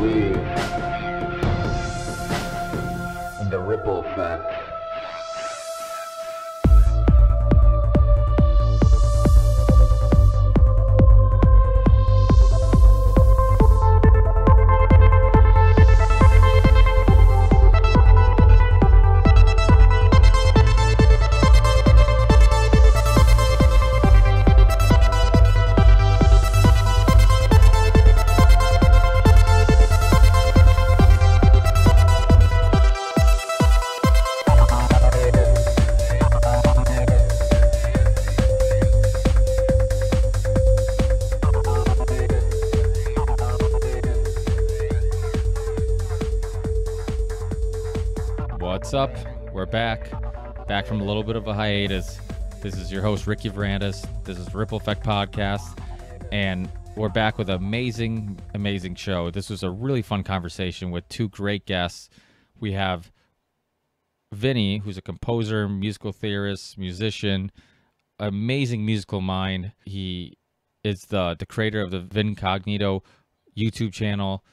believe in the ripple effect. What's up? We're back from a little bit of a hiatus. This is your host, Ricky Varandas. This is Ripple Effect Podcast, and we're back with an amazing show. This was a really fun conversation with two great guests. We have Vinnie, who's a composer, musical theorist, musician, amazing musical mind. He is the creator of the Vinnie Caggiano YouTube channel,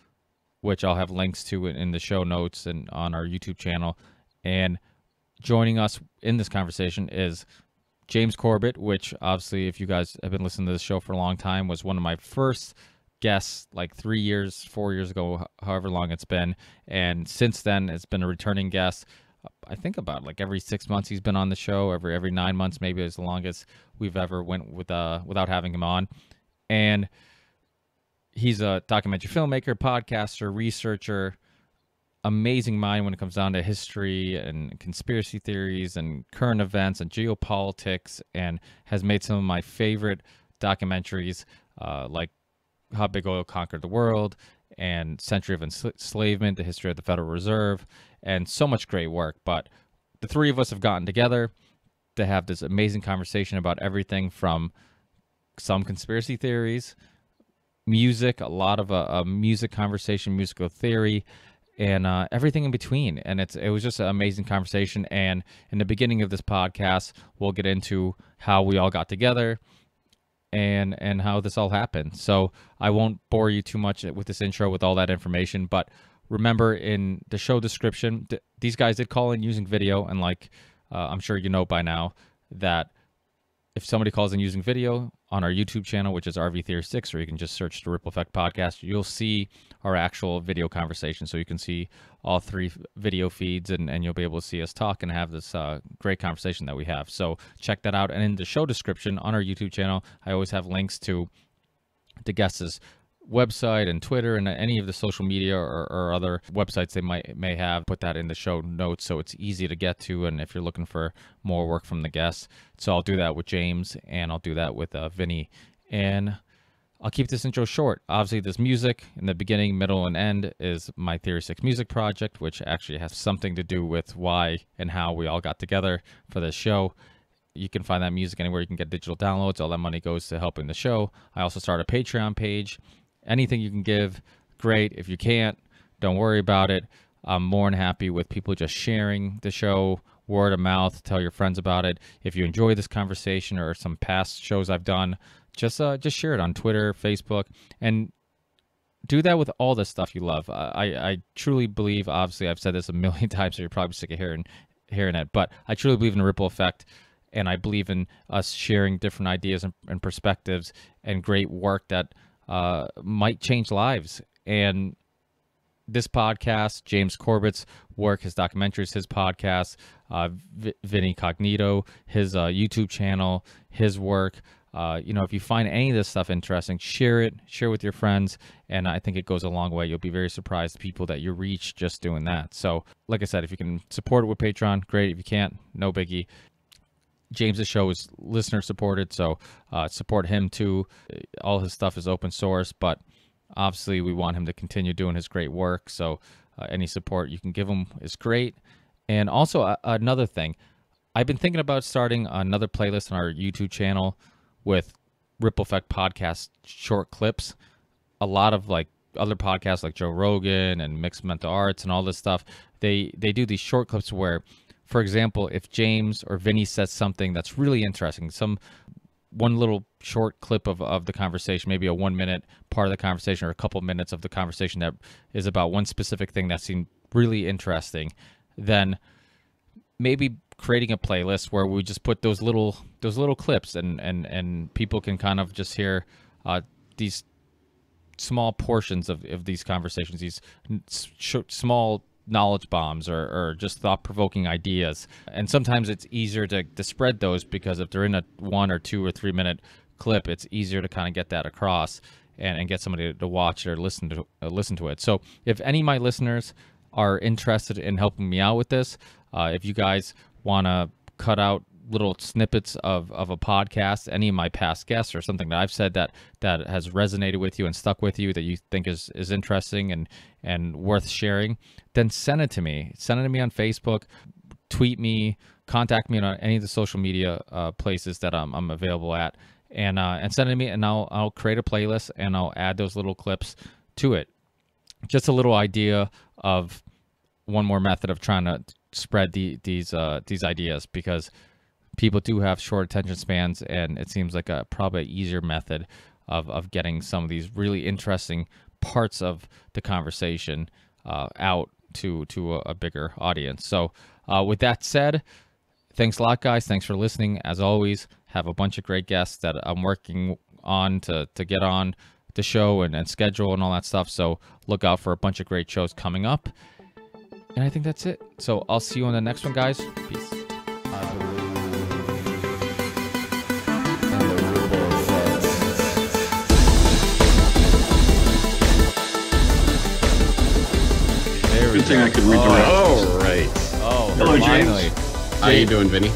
which I'll have links to in the show notes and on our YouTube channel. And joining us in this conversation is James Corbett, which obviously, if you guys have been listening to this show for a long time, was one of my first guests like 3 years, 4 years ago, however long it's been. And since then, it's been a returning guest. I think about like every 6 months he's been on the show, every 9 months, maybe as long as we've ever went without having him on. And he's a documentary filmmaker, podcaster, researcher, amazing mind when it comes down to history and conspiracy theories and current events and geopolitics, and has made some of my favorite documentaries like How Big Oil Conquered the World and Century of Enslavement, the history of the Federal Reserve, and so much great work. But the three of us have gotten together to have this amazing conversation about everything from some conspiracy theories, music, a lot of music conversation, musical theory, and everything in between. And it was just an amazing conversation. And in the beginning of this podcast, we'll get into how we all got together and how this all happened. So I won't bore you too much with this intro with all that information, but remember in the show description, these guys did call in using video, and like I'm sure you know by now that if somebody calls in using video on our YouTube channel, which is RV Theory 6, or you can just search the Ripple Effect Podcast, you'll see our actual video conversation. So you can see all three video feeds, and you'll be able to see us talk and have this great conversation that we have. So check that out. And in the show description on our YouTube channel, I always have links to the guests' website and Twitter and any of the social media or other websites they may have. Put that in the show notes so it's easy to get to, and if you're looking for more work from the guests. So I'll do that with James, and I'll do that with Vinnie, and I'll keep this intro short. Obviously, this music in the beginning, middle, and end is my Theory 6 music project, which actually has something to do with why and how we all got together for this show. You can find that music anywhere you can get digital downloads. All that money goes to helping the show. I also started a Patreon page. Anything you can give, great. If you can't, don't worry about it. I'm more than happy with people just sharing the show, word of mouth, tell your friends about it. If you enjoy this conversation or some past shows I've done, just share it on Twitter, Facebook, and do that with all the stuff you love. I truly believe, obviously I've said this a million times, so you're probably sick of hearing it, but I truly believe in the ripple effect, and I believe in us sharing different ideas and perspectives and great work that might change lives. And this podcast, James Corbett's work, his documentaries, his podcast, Vinnie Caggiano, his YouTube channel, his work. If you find any of this stuff interesting, share with your friends, and I think it goes a long way. You'll be very surprised the people that you reach just doing that. So, like I said, if you can support it with Patreon, great. If you can't, no biggie. James's show is listener supported, so support him too. All his stuff is open source, but obviously we want him to continue doing his great work. So any support you can give him is great. And also another thing, I've been thinking about starting another playlist on our YouTube channel with Ripple Effect Podcast short clips. A lot of like other podcasts like Joe Rogan and Mixed Mental Arts and all this stuff, they do these short clips where, for example, if James or Vinnie says something that's really interesting, some one little short clip of the conversation, maybe a 1 minute part of the conversation or a couple minutes of the conversation that is about one specific thing that seemed really interesting, then maybe creating a playlist where we just put those little clips and people can kind of just hear these small portions of these conversations, these small knowledge bombs or just thought-provoking ideas. And sometimes it's easier to spread those because if they're in a 1 or 2 or 3 minute clip, it's easier to kind of get that across and get somebody to watch it or listen to it. So if any of my listeners are interested in helping me out with this, if you guys want to cut out little snippets of a podcast, any of my past guests or something that I've said that has resonated with you and stuck with you that you think is interesting and worth sharing, then send it to me. Send it to me on Facebook, tweet me, contact me on any of the social media places that I'm available at, and send it to me, and I'll create a playlist and I'll add those little clips to it. Just a little idea of one more method of trying to spread these ideas, because people do have short attention spans, and it seems like probably an easier method of getting some of these really interesting parts of the conversation out to a bigger audience. So with that said, thanks a lot, guys. Thanks for listening. As always, have a bunch of great guests that I'm working on to get on the show and schedule and all that stuff. So look out for a bunch of great shows coming up. And I think that's it. So I'll see you on the next one, guys. Peace. Good thing I could redirect. All right. Oh, hello, finally. James. How you doing, Vinny?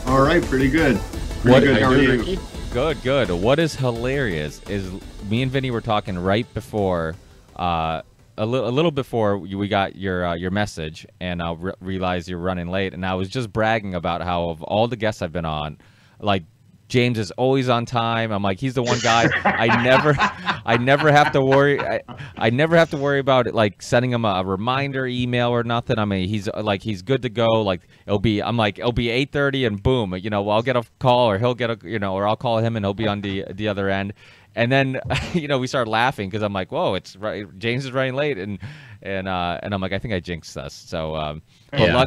All right, pretty good. Pretty good. How are you? Ricky? Good. What is hilarious is me and Vinny were talking right before, a little before we got your message, and I realized you're running late, and I was just bragging about how of all the guests I've been on, like James is always on time. I'm like, he's the one guy I never have to worry. I never have to worry about it, like sending him a reminder email or nothing. I mean, he's good to go. Like it'll be 8:30 and boom, I'll get a call or he'll get or I'll call him and he'll be on the other end. And then, we started laughing because I'm like, whoa, it's right. James is running late. And I'm like, I think I jinxed us. So, yeah,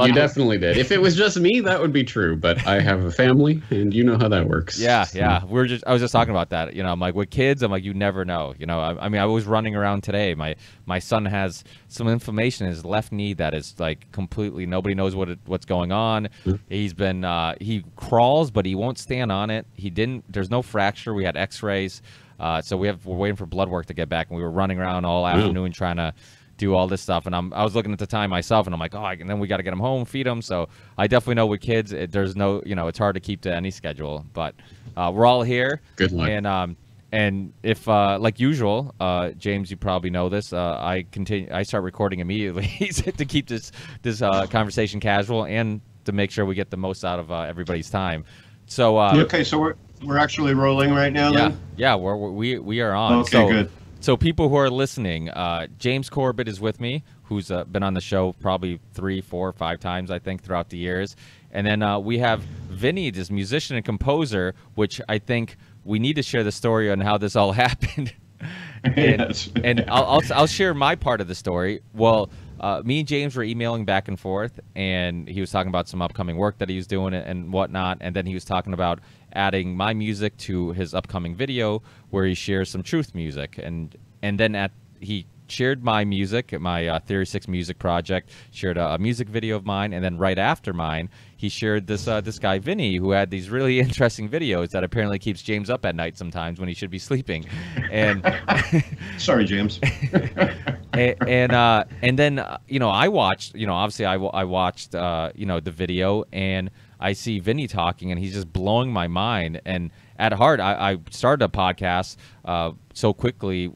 you definitely did. If it was just me, that would be true. But I have a family, and you know how that works. Yeah, so. yeah. I was just talking about that. I'm like, with kids, I'm like, you never know. I mean, I was running around today. My son has some inflammation in his left knee that is like completely, nobody knows what's going on. Mm-hmm. He's been, he crawls, but he won't stand on it. There's no fracture. We had x-rays. So we're waiting for blood work to get back, and we were running around all afternoon trying to do all this stuff. And I was looking at the time myself, and I'm like, and then we got to get him home, feed him. So I definitely know with kids, there's no, it's hard to keep to any schedule. But we're all here. Good luck. And if like usual, James, you probably know this. I start recording immediately to keep this conversation casual and to make sure we get the most out of everybody's time. So okay, so we're actually rolling right now. Yeah, then? yeah, we are on. Okay, good. So people who are listening, James Corbett is with me, who's been on the show probably 3, 4, 5 times, I think, throughout the years. And then we have Vinny, this musician and composer, which I think we need to share the story on how this all happened. And I'll share my part of the story. Well, me and James were emailing back and forth, and he was talking about some upcoming work that he was doing and whatnot. And then he was talking about adding my music to his upcoming video where he shares some truth music. And then he shared my music, my Theory 6 music project, shared a music video of mine. And then right after mine, he shared this guy, Vinny, who had these really interesting videos that apparently keeps James up at night sometimes when he should be sleeping. And sorry, James. and then, I watched, obviously I watched, the video, and I see Vinny talking, and he's just blowing my mind. And at heart, I started a podcast so quickly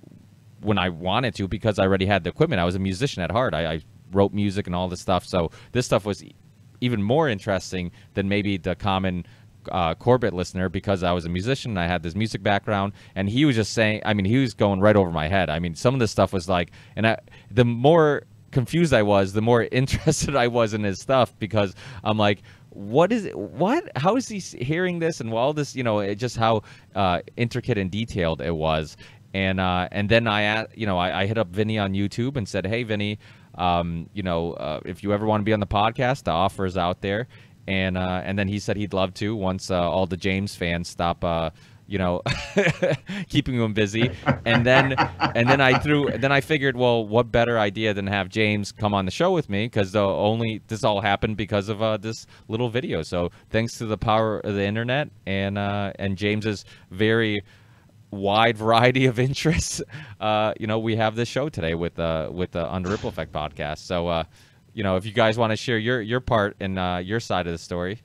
when I wanted to because I already had the equipment. I was a musician at heart. I wrote music and all this stuff. So this stuff was even more interesting than maybe the common Corbett listener because I was a musician and I had this music background. And he was just saying, he was going right over my head. Some of this stuff was like, the more confused I was, the more interested I was in his stuff because I'm like, what is it? How is he hearing this and all this? Just how intricate and detailed it was. And then I hit up Vinnie on YouTube and said, "Hey, Vinnie, if you ever want to be on the podcast, the offer is out there." And then he said he'd love to once all the James fans stop, keeping him busy. And then I figured, well, what better idea than have James come on the show with me? Because this all happened because of this little video. So thanks to the power of the internet and James's very wide variety of interests, we have this show today with the On the Ripple Effect podcast. So if you guys want to share your part and your side of the story.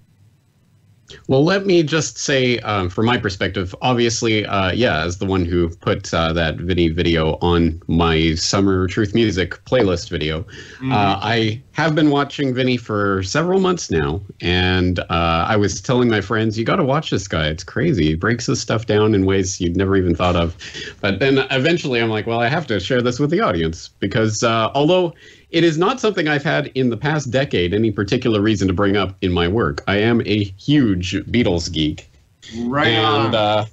Well, let me just say, from my perspective, obviously, as the one who put that Vinnie video on my Summer Truth Music playlist video, I have been watching Vinnie for several months now, and I was telling my friends, you got to watch this guy. It's crazy. He breaks his stuff down in ways you'd never even thought of. But then eventually I'm like, well, I have to share this with the audience, because although it is not something I've had in the past decade any particular reason to bring up in my work, I am a huge Beatles geek. Right. And,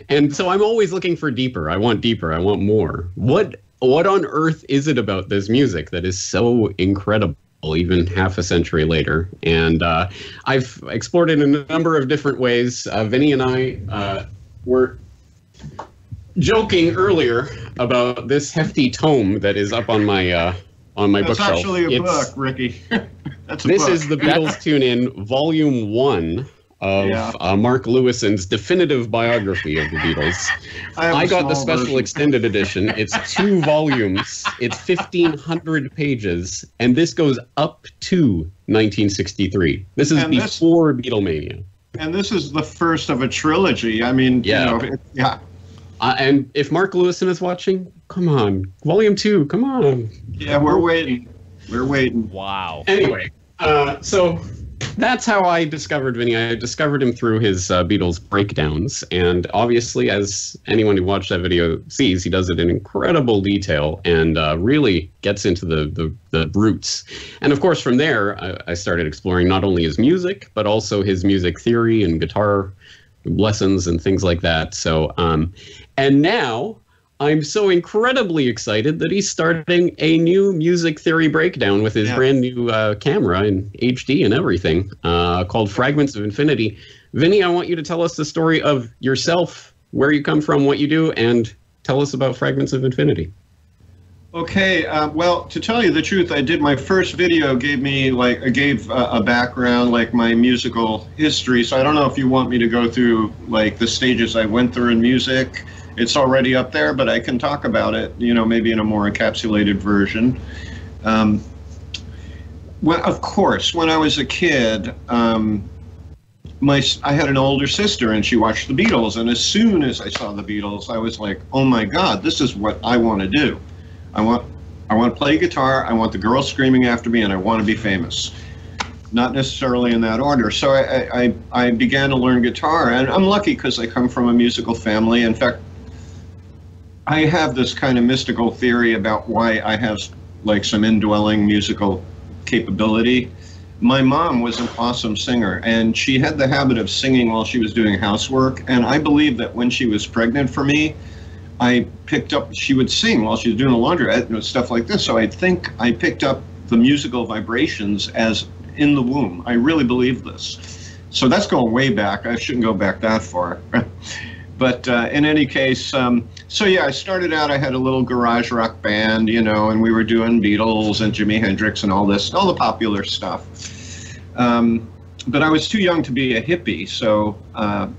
and so I'm always looking for deeper. I want deeper. I want more. What on earth is it about this music that is so incredible, even half a century later? And I've explored it in a number of different ways. Vinnie and I were joking earlier about this hefty tome that is up on my bookshelf. That's actually a book, Ricky. That's a this book. Is the Beatles Tune-In, Volume 1 of Mark Lewison's definitive biography of the Beatles. I got the special extended edition. It's 2 volumes. It's 1,500 pages, and this goes up to 1963. This is before Beatlemania. And this is the first of a trilogy. I mean, and if Mark Lewison is watching, come on, Volume 2, come on. Yeah, we're waiting. We're waiting. Wow. Anyway, so that's how I discovered Vinnie. I discovered him through his Beatles breakdowns, and obviously, as anyone who watched that video sees, he does it in incredible detail and really gets into the roots. And of course, from there, I started exploring not only his music, but also his music theory and guitar lessons and things like that. So, and now I'm so incredibly excited that he's starting a new music theory breakdown with his brand new camera in HD and everything, called Fragments of Infinity. Vinnie, I want you to tell us the story of yourself, where you come from, what you do, and tell us about Fragments of Infinity. Okay, well, to tell you the truth, I did my first video gave a background, like my musical history. So I don't know if you want me to go through like the stages I went through in music. It's already up there, but I can talk about it, maybe in a more encapsulated version. Well, of course, when I was a kid, I had an older sister and she watched the Beatles. And as soon as I saw the Beatles, I was like, oh my God, this is what I want to do. I want to play guitar, I want the girls screaming after me, and I want to be famous. Not necessarily in that order. So I began to learn guitar, and I'm lucky because I come from a musical family. In fact, I have this kind of mystical theory about why I have like some indwelling musical capability. My mom was an awesome singer, and she had the habit of singing while she was doing housework, and I believe that when she was pregnant for me, she would sing while she was doing the laundry, stuff like this. So I think I picked up the musical vibrations as in the womb. I really believe this. So that's going way back. I shouldn't go back that far. But in any case, I started out, I had a little garage rock band, and we were doing Beatles and Jimi Hendrix and all the popular stuff. But I was too young to be a hippie,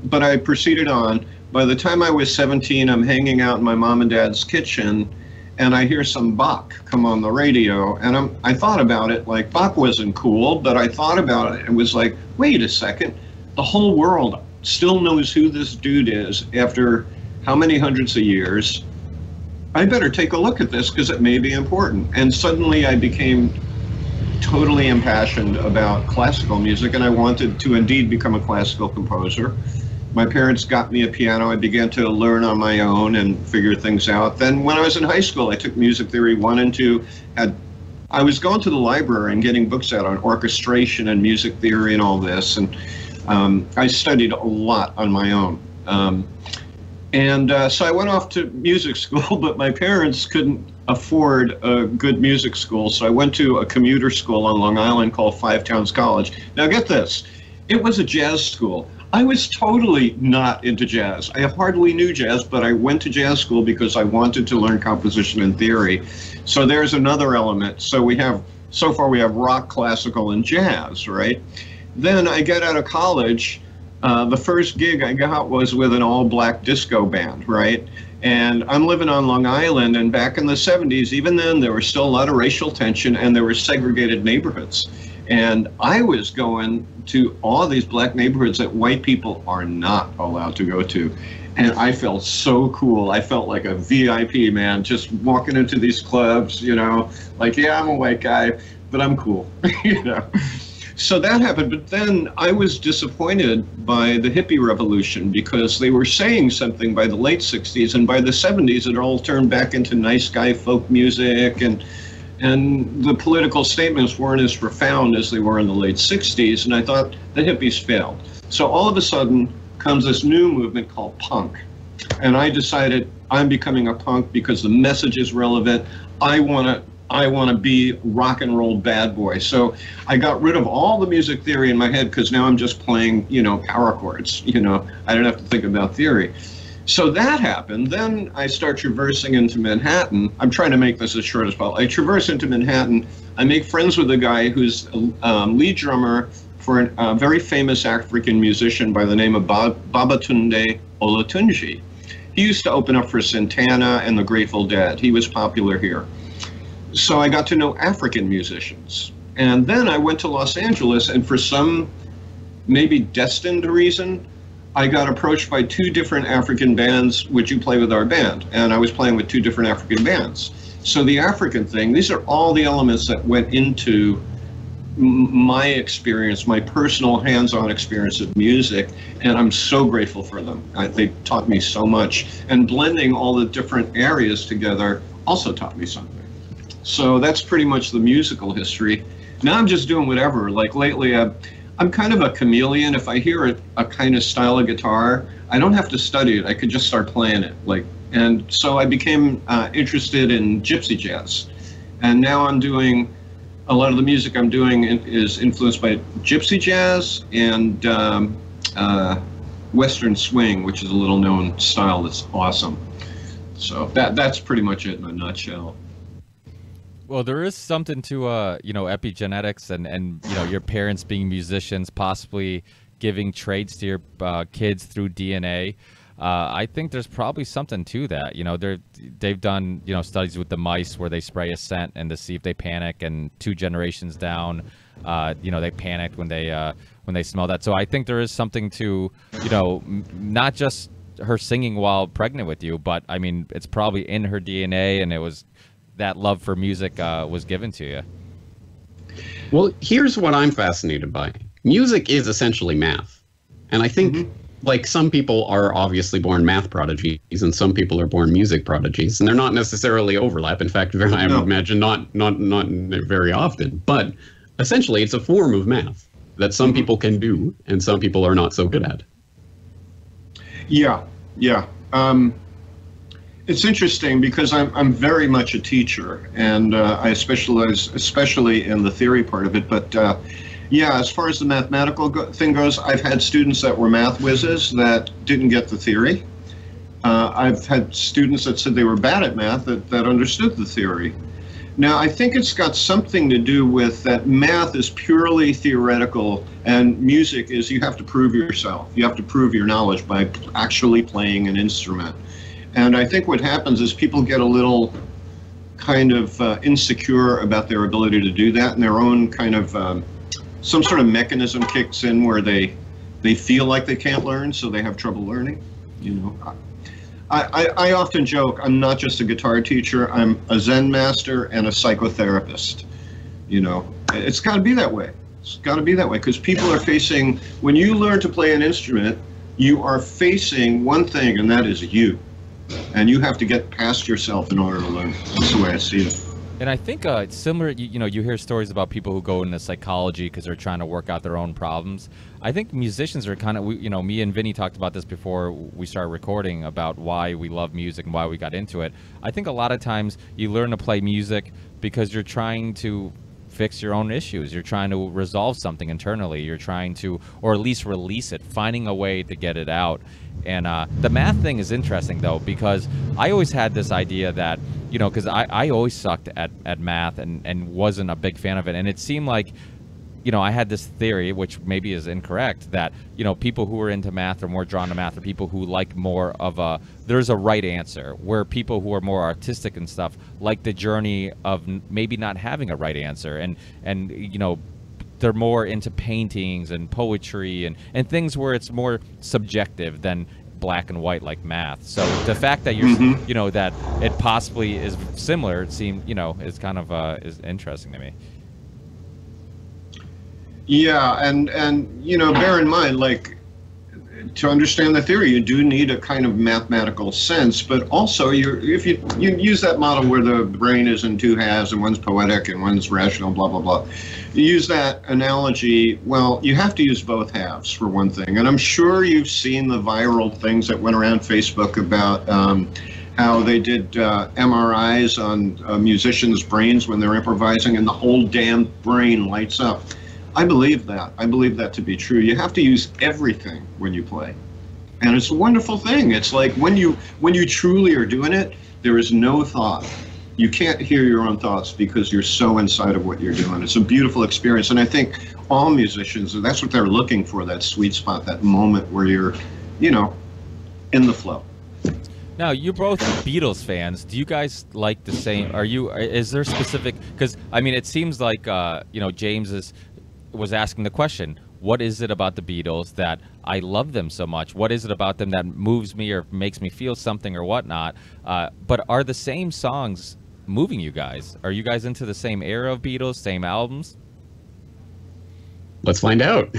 but I proceeded on. By the time I was 17, I'm hanging out in my mom and dad's kitchen, and I hear some Bach come on the radio, and I thought about it, like, Bach wasn't cool, but I thought about it, and was like, wait a second, the whole world still knows who this dude is after how many hundreds of years. I better take a look at this because it may be important. And suddenly I became totally impassioned about classical music, and I wanted to indeed become a classical composer. My parents got me a piano. I began to learn on my own and figure things out. Then when I was in high school, I took music theory 1 and 2, had I was going to the library and getting books out on orchestration and music theory and all this, and I studied a lot on my own. So I went off to music school, but my parents couldn't afford a good music school, so I went to a commuter school on Long Island called Five Towns College. Now get this, it was a jazz school. I was totally not into jazz. I hardly knew jazz, but I went to jazz school because I wanted to learn composition and theory. So there's another element. So far we have rock, classical, and jazz, right? Then I get out of college. The first gig I got was with an all-black disco band, right? And I'm living on Long Island, and back in the 70s, even then, there was still a lot of racial tension, and there were segregated neighborhoods. And I was going to all these black neighborhoods that white people are not allowed to go to. And I felt so cool. I felt like a VIP, man, just walking into these clubs, you know, like, yeah, I'm a white guy, but I'm cool, you know. So that happened, but then I was disappointed by the hippie revolution because they were saying something by the late 60s, and by the 70s it all turned back into nice guy folk music, and the political statements weren't as profound as they were in the late 60s, and I thought the hippies failed. So all of a sudden comes this new movement called punk, and I decided I'm becoming a punk because the message is relevant. I want to be rock and roll bad boy. So I got rid of all the music theory in my head because now I'm just playing, you know, power chords. You know, I don't have to think about theory. So that happened. Then I start traversing into Manhattan. I'm trying to make this as short as possible. I traverse into Manhattan. I make friends with a guy who's lead drummer for a very famous African musician by the name of Babatunde Olatunji. He used to open up for Santana and the Grateful Dead. He was popular here. So I got to know African musicians. And then I went to Los Angeles, and for some maybe destined reason, I got approached by two different African bands, would you play with our band? And I was playing with two different African bands. So the African thing, these are all the elements that went into my experience, my personal hands-on experience of music, and I'm so grateful for them. They taught me so much. And blending all the different areas together also taught me something. So that's pretty much the musical history. Now I'm just doing whatever. Like lately, I'm kind of a chameleon. If I hear a kind of style of guitar, I don't have to study it. I could just start playing it. And so I became interested in gypsy jazz. And now I'm doing, a lot of the music I'm doing is influenced by gypsy jazz and Western swing, which is a little known style that's awesome. So that's pretty much it in a nutshell. Well, there is something to, you know, epigenetics and you know, your parents being musicians, possibly giving traits to your kids through DNA. I think there's probably something to that. You know, they've done, you know, studies with the mice where they spray a scent and to see if they panic, and 2 generations down, you know, they panicked when they smell that. So I think there is something to, you know, not just her singing while pregnant with you, but I mean, it's probably in her DNA, and it was that love for music was given to you. Well, here's what I'm fascinated by. Music is essentially math. And I think, like, some people are obviously born math prodigies, and some people are born music prodigies, and they're not necessarily overlap. In fact, I would imagine not very often. But essentially, it's a form of math that some people can do, and some people are not so good at. Yeah. It's interesting because I'm very much a teacher, and I specialize especially in the theory part of it. But yeah, as far as the mathematical thing goes, I've had students that were math whizzes that didn't get the theory. I've had students that said they were bad at math that understood the theory. Now, I think it's got something to do with that math is purely theoretical, and music is you have to prove yourself. You have to prove your knowledge by actually playing an instrument. And I think what happens is people get a little kind of insecure about their ability to do that, and their own kind of some sort of mechanism kicks in where they feel like they can't learn, so they have trouble learning. You know, I often joke I'm not just a guitar teacher, I'm a Zen master and a psychotherapist. You know, it's got to be that way. It's got to be that way because people are facing, when you learn to play an instrument, you are facing one thing, and that is you. And you have to get past yourself in order to learn. That's the way I see it. And I think it's similar. You know, you hear stories about people who go into psychology because they're trying to work out their own problems. I think musicians are kind of, you know, me and Vinny talked about this before we started recording about why we love music and why we got into it. I think a lot of times you learn to play music because you're trying to fix your own issues. You're trying to resolve something internally. You're trying to, or at least release it, finding a way to get it out. And the math thing is interesting, though, because I always had this idea that, you know, because I always sucked at math and wasn't a big fan of it. And it seemed like, you know, I had this theory, which maybe is incorrect, that, you know, people who are into math or more drawn to math are people who like more of there's a right answer, where people who are more artistic and stuff like the journey of maybe not having a right answer. And you know, they're more into paintings and poetry and things where it's more subjective than black and white like math. So the fact that you're, you know, that it possibly is similar, it seemed, you know, is kind of is interesting to me. Yeah, and you know, bear in mind, like, to understand the theory, you do need a kind of mathematical sense, but also if you use that model where the brain is in two halves and one's poetic and one's rational, blah, blah, blah. You use that analogy, well, you have to use both halves for one thing. And I'm sure you've seen the viral things that went around Facebook about how they did MRIs on musicians' brains when they're improvising and the whole damn brain lights up. I believe that. I believe that to be true. You have to use everything when you play. And it's a wonderful thing. It's like when you truly are doing it, there is no thought. You can't hear your own thoughts because you're so inside of what you're doing. It's a beautiful experience. And I think all musicians, that's what they're looking for, that sweet spot, that moment where you're, you know, in the flow. Now, you're both Beatles fans. Do you guys like the same? Is there specific, because, I mean, it seems like, you know, James was asking the question, what is it about the Beatles that I love them so much? What is it about them that moves me or makes me feel something or whatnot? But are the same songs moving you guys? Are you guys into the same era of Beatles, same albums? Let's find out.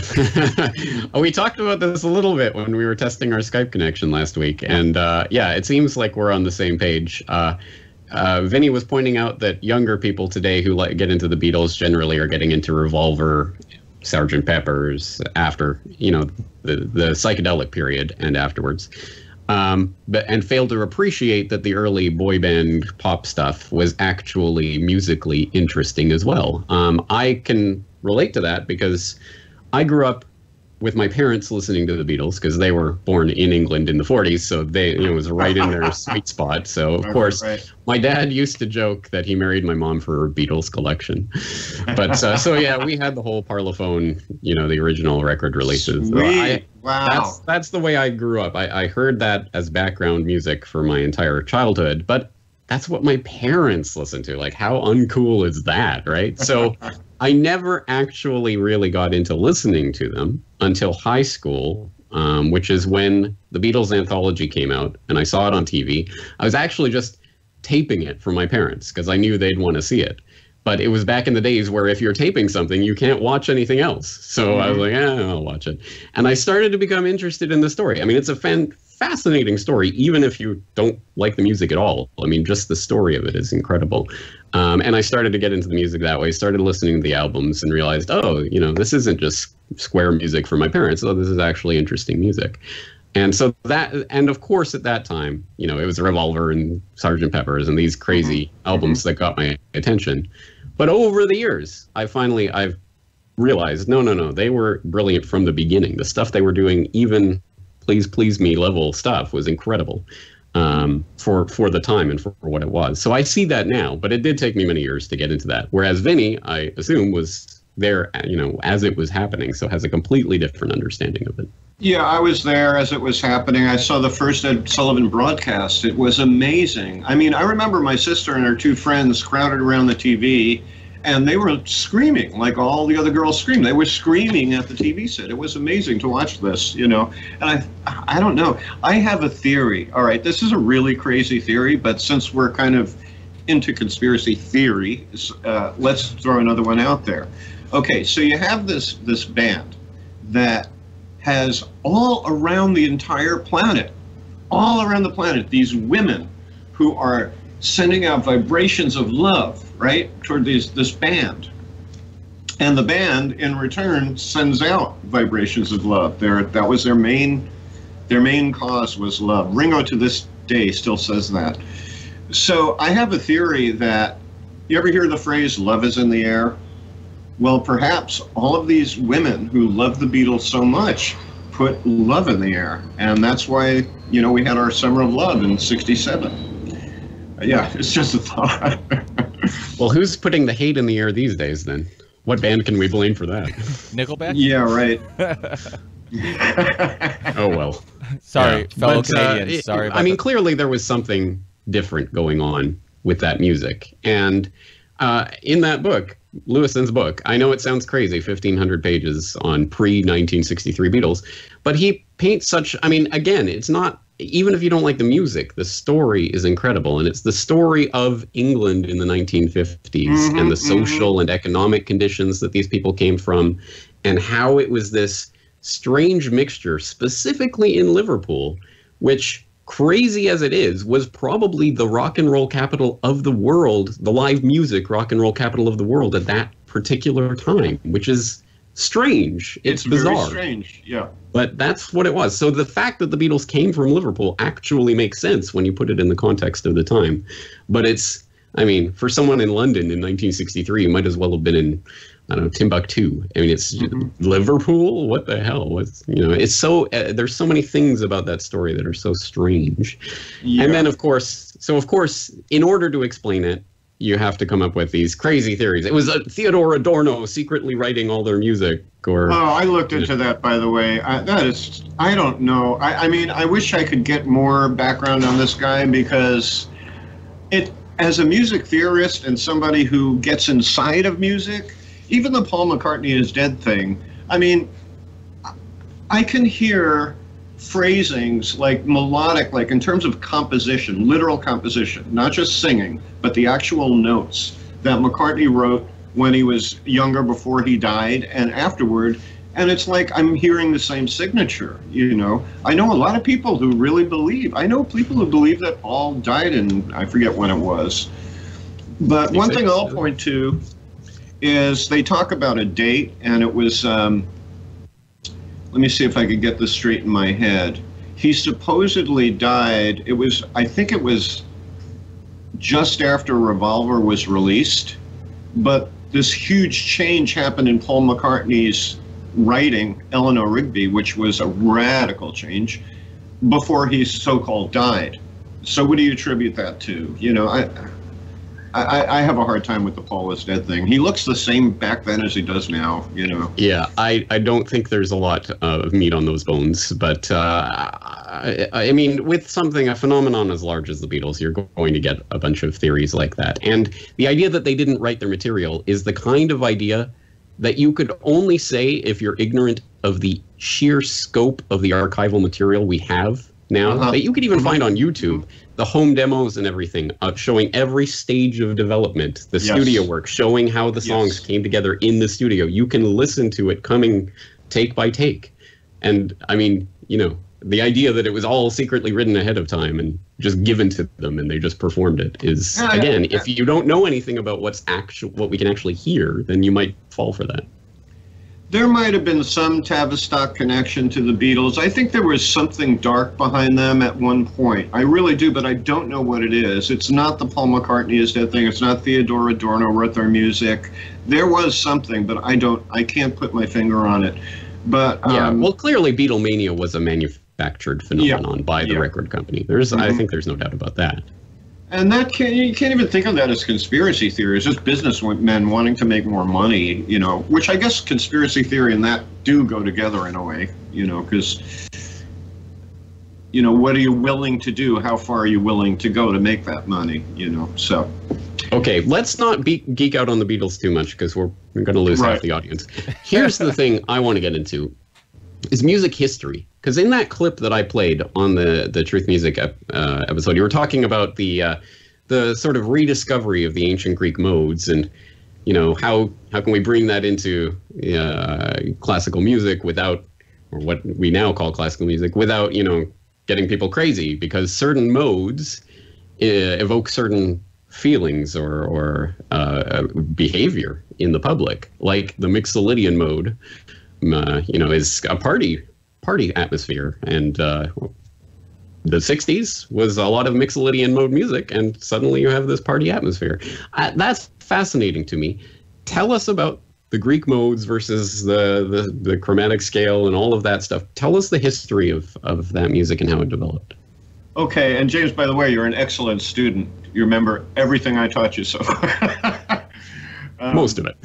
We talked about this a little bit when we were testing our Skype connection last week. And yeah, it seems like we're on the same page. Vinny was pointing out that younger people today who get into the Beatles generally are getting into Revolver, Sgt. Pepper's after, you know, the psychedelic period and afterwards, and failed to appreciate that the early boy band pop stuff was actually musically interesting as well. I can relate to that because I grew up with my parents listening to the Beatles because they were born in England in the 40s, so they, you know, it was right in their sweet spot. So of course, my dad used to joke that he married my mom for her Beatles collection. But so yeah, we had the whole Parlophone, you know, the original record releases. So Wow. That's the way I grew up. I heard that as background music for my entire childhood, but that's what my parents listened to. Like, how uncool is that, right? So I never actually really got into listening to them until high school, which is when the Beatles anthology came out, and I saw it on TV. I was actually just taping it for my parents because I knew they'd want to see it. But it was back in the days where if you're taping something, you can't watch anything else. So I was like, I'll watch it. And I started to become interested in the story. I mean, it's a fascinating story, even if you don't like the music at all. I mean, just the story of it is incredible. And I started to get into the music that way, started listening to the albums and realized, oh, you know, this isn't just square music for my parents. Oh, this is actually interesting music. And so that, and of course at that time, you know, it was Revolver and Sgt. Pepper's and these crazy albums that got my attention. But over the years, I've realized, no, they were brilliant from the beginning. The stuff they were doing, even Please Please Me level stuff, was incredible for the time and for what it was. So I see that now, but it did take me many years to get into that. Whereas Vinny, I assume, was there, you know, as it was happening, so has a completely different understanding of it. Yeah, I was there as it was happening. I saw the first Ed Sullivan broadcast. It was amazing. I mean, I remember my sister and her two friends crowded around the TV, and they were screaming like all the other girls screamed. They were screaming at the TV set. It was amazing to watch this, you know. And I don't know. I have a theory. All right, this is a really crazy theory, but since we're kind of into conspiracy theory, let's throw another one out there. Okay, so you have this band that has all around the entire planet, these women who are sending out vibrations of love, right, toward this band. And the band, in return, sends out vibrations of love. That was their main cause was love. Ringo, to this day, still says that. So I have a theory that, you ever hear the phrase, love is in the air? Well, perhaps all of these women who love the Beatles so much put love in the air. And that's why, we had our Summer of Love in '67. Yeah, it's just a thought. Well, who's putting the hate in the air these days, then? What band can we blame for that? Nickelback? Yeah, right. Oh, well. Sorry, fellow Canadians. Sorry about that. Clearly there was something different going on with that music. And in that book, Lewison's book, I know it sounds crazy, 1,500 pages on pre-1963 Beatles, but he paints such, again, it's not, even if you don't like the music, the story is incredible. And it's the story of England in the 1950s and the social and economic conditions that these people came from, and how it was this strange mixture, specifically in Liverpool, which, crazy as it is, was probably the rock and roll capital of the world, the live music rock and roll capital of the world at that particular time, which is strange. It's bizarre. Very strange, yeah. But that's what it was. So the fact that the Beatles came from Liverpool actually makes sense when you put it in the context of the time. But it's, for someone in London in 1963, you might as well have been in, Timbuktu. It's Liverpool. What the hell? It's so there's so many things about that story that are so strange. Yeah. And then, of course, in order to explain it, you have to come up with these crazy theories. It was Theodore Adorno secretly writing all their music, or I looked into that, by the way. I don't know. I wish I could get more background on this guy, because as a music theorist and somebody who gets inside of music, even the Paul McCartney is dead thing, I can hear phrasings like melodic, like in terms of composition, literal composition, not just singing, but the actual notes that McCartney wrote when he was younger, before he died, and afterward. And it's like I'm hearing the same signature, I know a lot of people who really believe, that Paul died in, I forget when it was. But one thing I'll point to is they talk about a date, and it was, let me see if I could get this straight in my head. He supposedly died, I think it was just after Revolver was released, but this huge change happened in Paul McCartney's writing, Eleanor Rigby, which was a radical change, before he so-called died. So what do you attribute that to? I have a hard time with the Paul is dead thing. He looks the same back then as he does now, Yeah, I don't think there's a lot of meat on those bones. But, with a phenomenon as large as the Beatles, you're going to get a bunch of theories like that. And the idea that they didn't write their material is the kind of idea that you could only say if you're ignorant of the sheer scope of the archival material we have now, that you could even find on YouTube. The home demos and everything, showing every stage of development, the studio work, showing how the songs came together in the studio. You can listen to it coming take by take. And the idea that it was all secretly written ahead of time and just given to them and they just performed it is, again, if you don't know anything about what we can actually hear, then you might fall for that. There might have been some Tavistock connection to the Beatles. I think there was something dark behind them at one point. I really do, but I don't know what it is. It's not the Paul McCartney is dead thing. It's not Theodore Adorno wrote their music. There was something, but I can't put my finger on it. But clearly Beatlemania was a manufactured phenomenon by the record company. I think there's no doubt about that. And you can't even think of that as conspiracy theory. It's just businessmen wanting to make more money, which I guess conspiracy theory and that do go together in a way, because, what are you willing to do? How far are you willing to go to make that money, so. Okay, let's not geek out on the Beatles too much, because we're going to lose half the audience. Here's the thing I want to get into, is music history. Because in that clip that I played on the Truth Music episode, you were talking about the sort of rediscovery of the ancient Greek modes, and how can we bring that into classical music without, or what we now call classical music, without getting people crazy, because certain modes evoke certain feelings or behavior in the public, like the Mixolydian mode, is a party atmosphere, and the 60s was a lot of Mixolydian mode music, and suddenly you have this party atmosphere. That's fascinating to me. Tell us about the Greek modes versus the chromatic scale and all of that stuff. Tell us the history of that music and how it developed. Okay, and James, by the way, you're an excellent student. You remember everything I taught you so far. Most of it.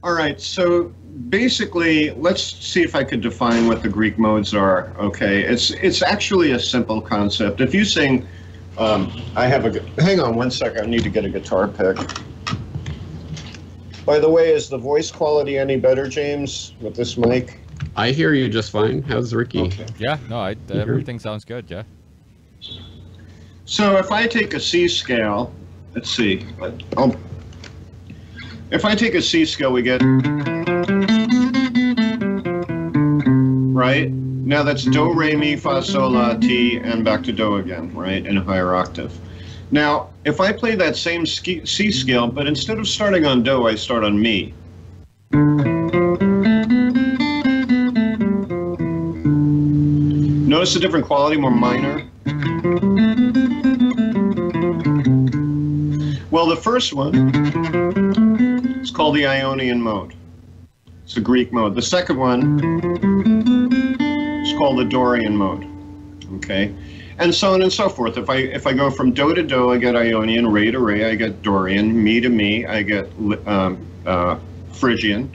All right, so basically, let's see if I could define what the Greek modes are. Okay, it's actually a simple concept. If you sing, hang on one second, I need to get a guitar pick. By the way, is the voice quality any better, James, with this mic? I hear you just fine. How's Ricky? Okay. Yeah, no, everything sounds good, yeah. So if I take a C scale, let's see, if I take a C scale, we get, right? Now that's do, re, mi, fa, sol, la, ti, and back to do again, right, in a higher octave. Now, if I play that same C scale, but instead of starting on do, I start on mi. Notice the different quality, more minor. Well, the first one is called the Ionian mode. It's the Greek mode. The second one is called the Dorian mode. Okay, and so on and so forth. If I go from do to do, I get Ionian. Re to re, I get Dorian. Mi to mi, I get Phrygian,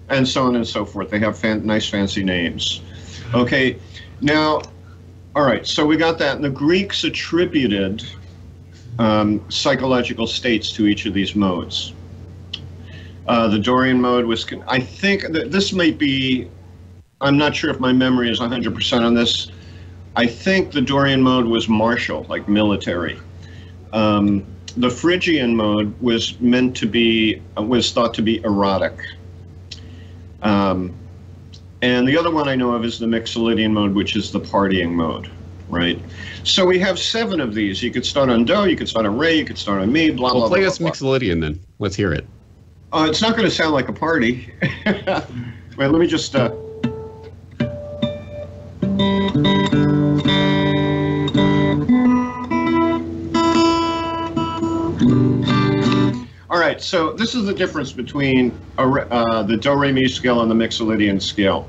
and so on and so forth. They have nice fancy names. Okay, now, all right. So we got that, and the Greeks attributed psychological states to each of these modes. The Dorian mode was, I think that this might be, I'm not sure if my memory is 100% on this. I think the Dorian mode was martial, like military. The Phrygian mode was thought to be erotic. And the other one I know of is the Mixolydian mode, which is the partying mode, right? So we have 7 of these. You could start on do, you could start on re, you could start on mi, blah, blah, blah. Well, play blah, us blah. Mixolydian then. Let's hear it. It's not going to sound like a party. Wait, let me just... All right, so this is the difference between the do-re-mi scale and the Mixolydian scale.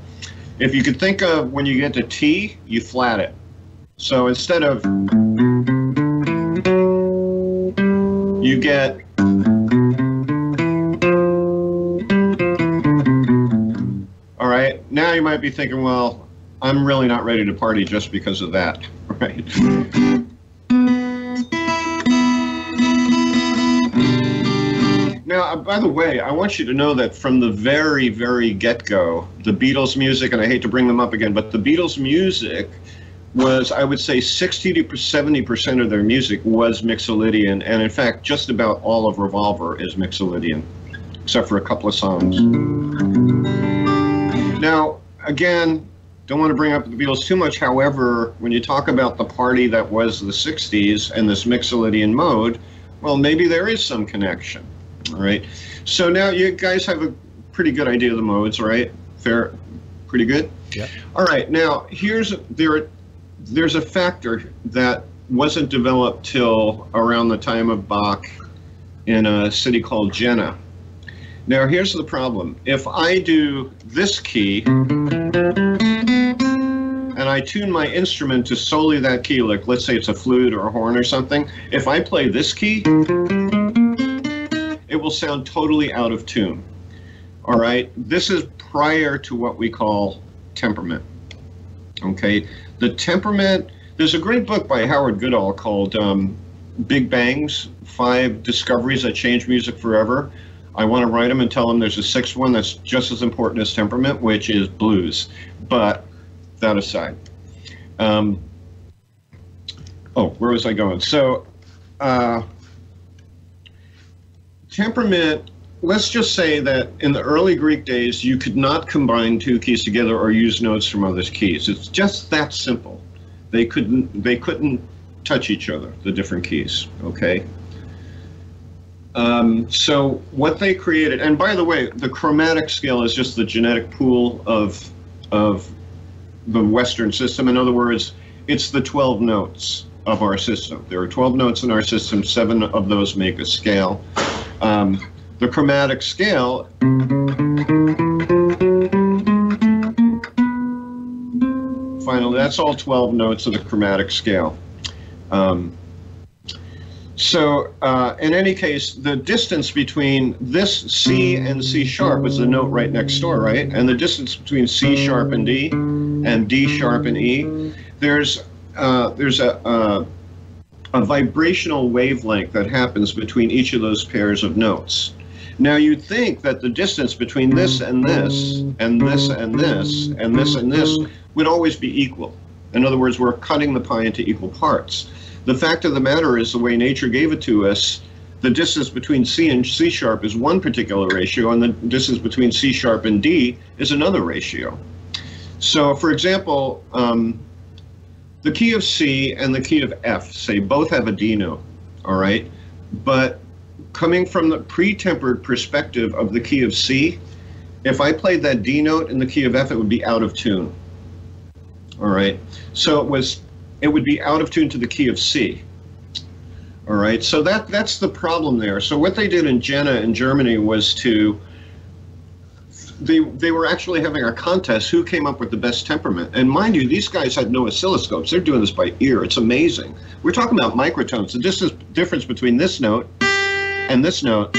If you could think of when you get to T, you flat it. So instead of, you get, all right, now you might be thinking, well, I'm really not ready to party just because of that, right? Now, by the way, I want you to know that from the very, very get-go, the Beatles music, and I hate to bring them up again, but the Beatles music was, I would say, 60 to 70% of their music was Mixolydian, and in fact, just about all of Revolver is Mixolydian, except for a couple of songs. Now, again, don't want to bring up the Beatles too much, however, when you talk about the party that was the 60s and this Mixolydian mode, well, maybe there is some connection. All right, so now you guys have a pretty good idea of the modes, right? Fair, pretty good? Yeah. All right, now there's a factor that wasn't developed till around the time of Bach in a city called Jena. Now here's the problem. If I do this key and I tune my instrument to solely that key, like let's say it's a flute or a horn or something, if I play this key, it will sound totally out of tune. All right, this is prior to what we call temperament. Okay, the temperament, there's a great book by Howard Goodall called Big Bangs, 5 Discoveries That Changed Music Forever. I want to write them and tell them there's a 6th one that's just as important as temperament, which is blues. But that aside. Oh, where was I going? So, temperament, let's just say that in the early Greek days, you could not combine 2 keys together or use notes from other keys. It's just that simple. They couldn't touch each other, the different keys, okay? So what they created, and by the way, the chromatic scale is just the genetic pool of the Western system. In other words, it's the 12 notes of our system. There are 12 notes in our system, 7 of those make a scale. The chromatic scale finally, that's all 12 notes of the chromatic scale. In any case, the distance between this C and C sharp is the note right next door, right? And the distance between C sharp and D sharp and E, there's a vibrational wavelength that happens between each of those pairs of notes. Now you'd think that the distance between this and this, and this and this, and this and this would always be equal. In other words, we're cutting the pie into equal parts. The fact of the matter is, the way nature gave it to us, the distance between C and C sharp is one particular ratio, and the distance between C sharp and D is another ratio. So, for example, the key of C and the key of F, say, both have a D note, all right? But coming from the pre-tempered perspective of the key of C, if I played that D note in the key of F, it would be out of tune, all right? So it would be out of tune to the key of C. All right, so that's the problem there. So what they did in Jena in Germany was they were actually having a contest who came up with the best temperament. And mind you, these guys had no oscilloscopes. They're doing this by ear. It's amazing. We're talking about microtones. The difference between this note and this note,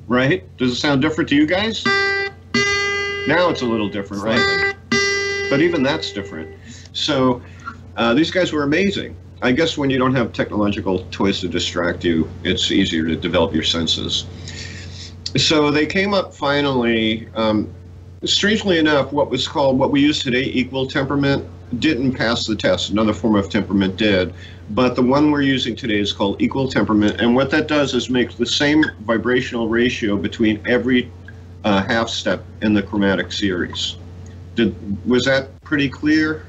right? Does it sound different to you guys? Now it's a little different, right? But even that's different. So these guys were amazing. I guess when you don't have technological toys to distract you, it's easier to develop your senses. So they came up finally, strangely enough, what we use today, equal temperament, didn't pass the test. Another form of temperament did. But the one we're using today is called equal temperament. And what that does is make the same vibrational ratio between every half step in the chromatic series. Was that pretty clear?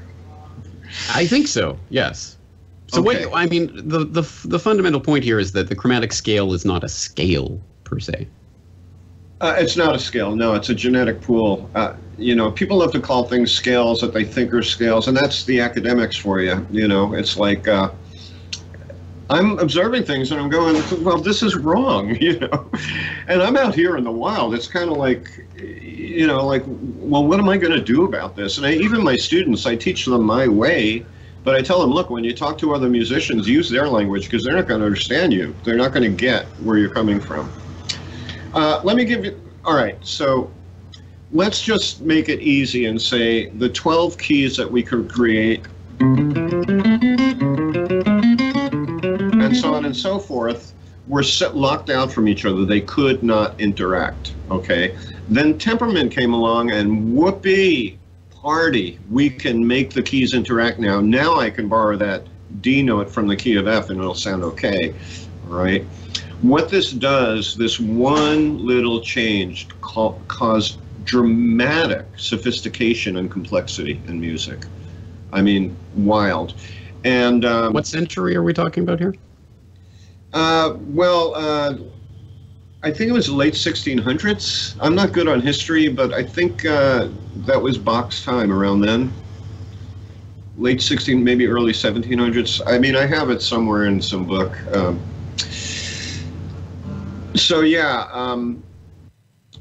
I think so, yes. So okay. I mean, the fundamental point here is that the chromatic scale is not a scale, per se. It's not a scale, no, it's a genetic pool. You know, people love to call things scales that they think are scales, and that's the academics for you. You know, it's like, I'm observing things and I'm going, well, this is wrong, you know. And I'm out here in the wild. It's kind of like, you know, like, well, what am I going to do about this? And even my students, I teach them my way, but I tell them, look, when you talk to other musicians, use their language because they're not going to understand you. They're not going to get where you're coming from. Let me give you, all right, so let's just make it easy and say the 12 keys that we could create, and so on and so forth, were locked out from each other. They could not interact, okay? Then temperament came along and whoopee, party, we can make the keys interact now. Now I can borrow that D note from the key of F and it'll sound okay, all right? What this does, this one little change caused dramatic sophistication and complexity in music. I mean, wild. And what century are we talking about here? I think it was the late 1600s. I'm not good on history, but I think that was Bach's time around then. Late 16, maybe early 1700s. I mean, I have it somewhere in some book. So yeah,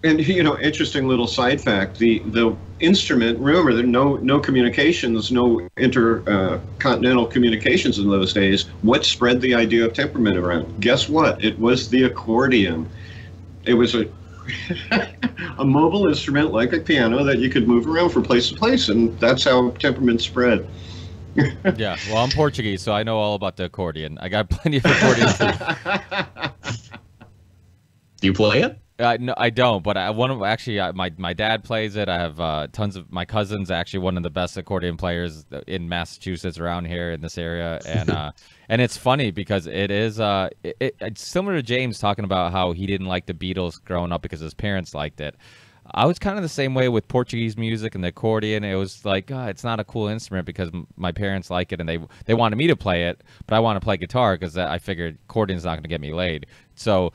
and you know, interesting little side fact: the instrument. Remember, there are no communications, no intercontinental communications in those days. What spread the idea of temperament around? Guess what? It was the accordion. It was a mobile instrument like a piano that you could move around from place to place, and that's how temperament spread. Yeah, well, I'm Portuguese, so I know all about the accordion. I got plenty of accordions. Do you play it? No, I don't, but my dad plays it. I have tons of my cousins, actually one of the best accordion players in Massachusetts around here in this area, and it's funny because it is it's similar to James talking about how he didn't like the Beatles growing up because his parents liked it. I was kind of the same way with Portuguese music and the accordion. It was like, it's not a cool instrument because my parents like it and they wanted me to play it, but I want to play guitar because I figured accordion's not going to get me laid. So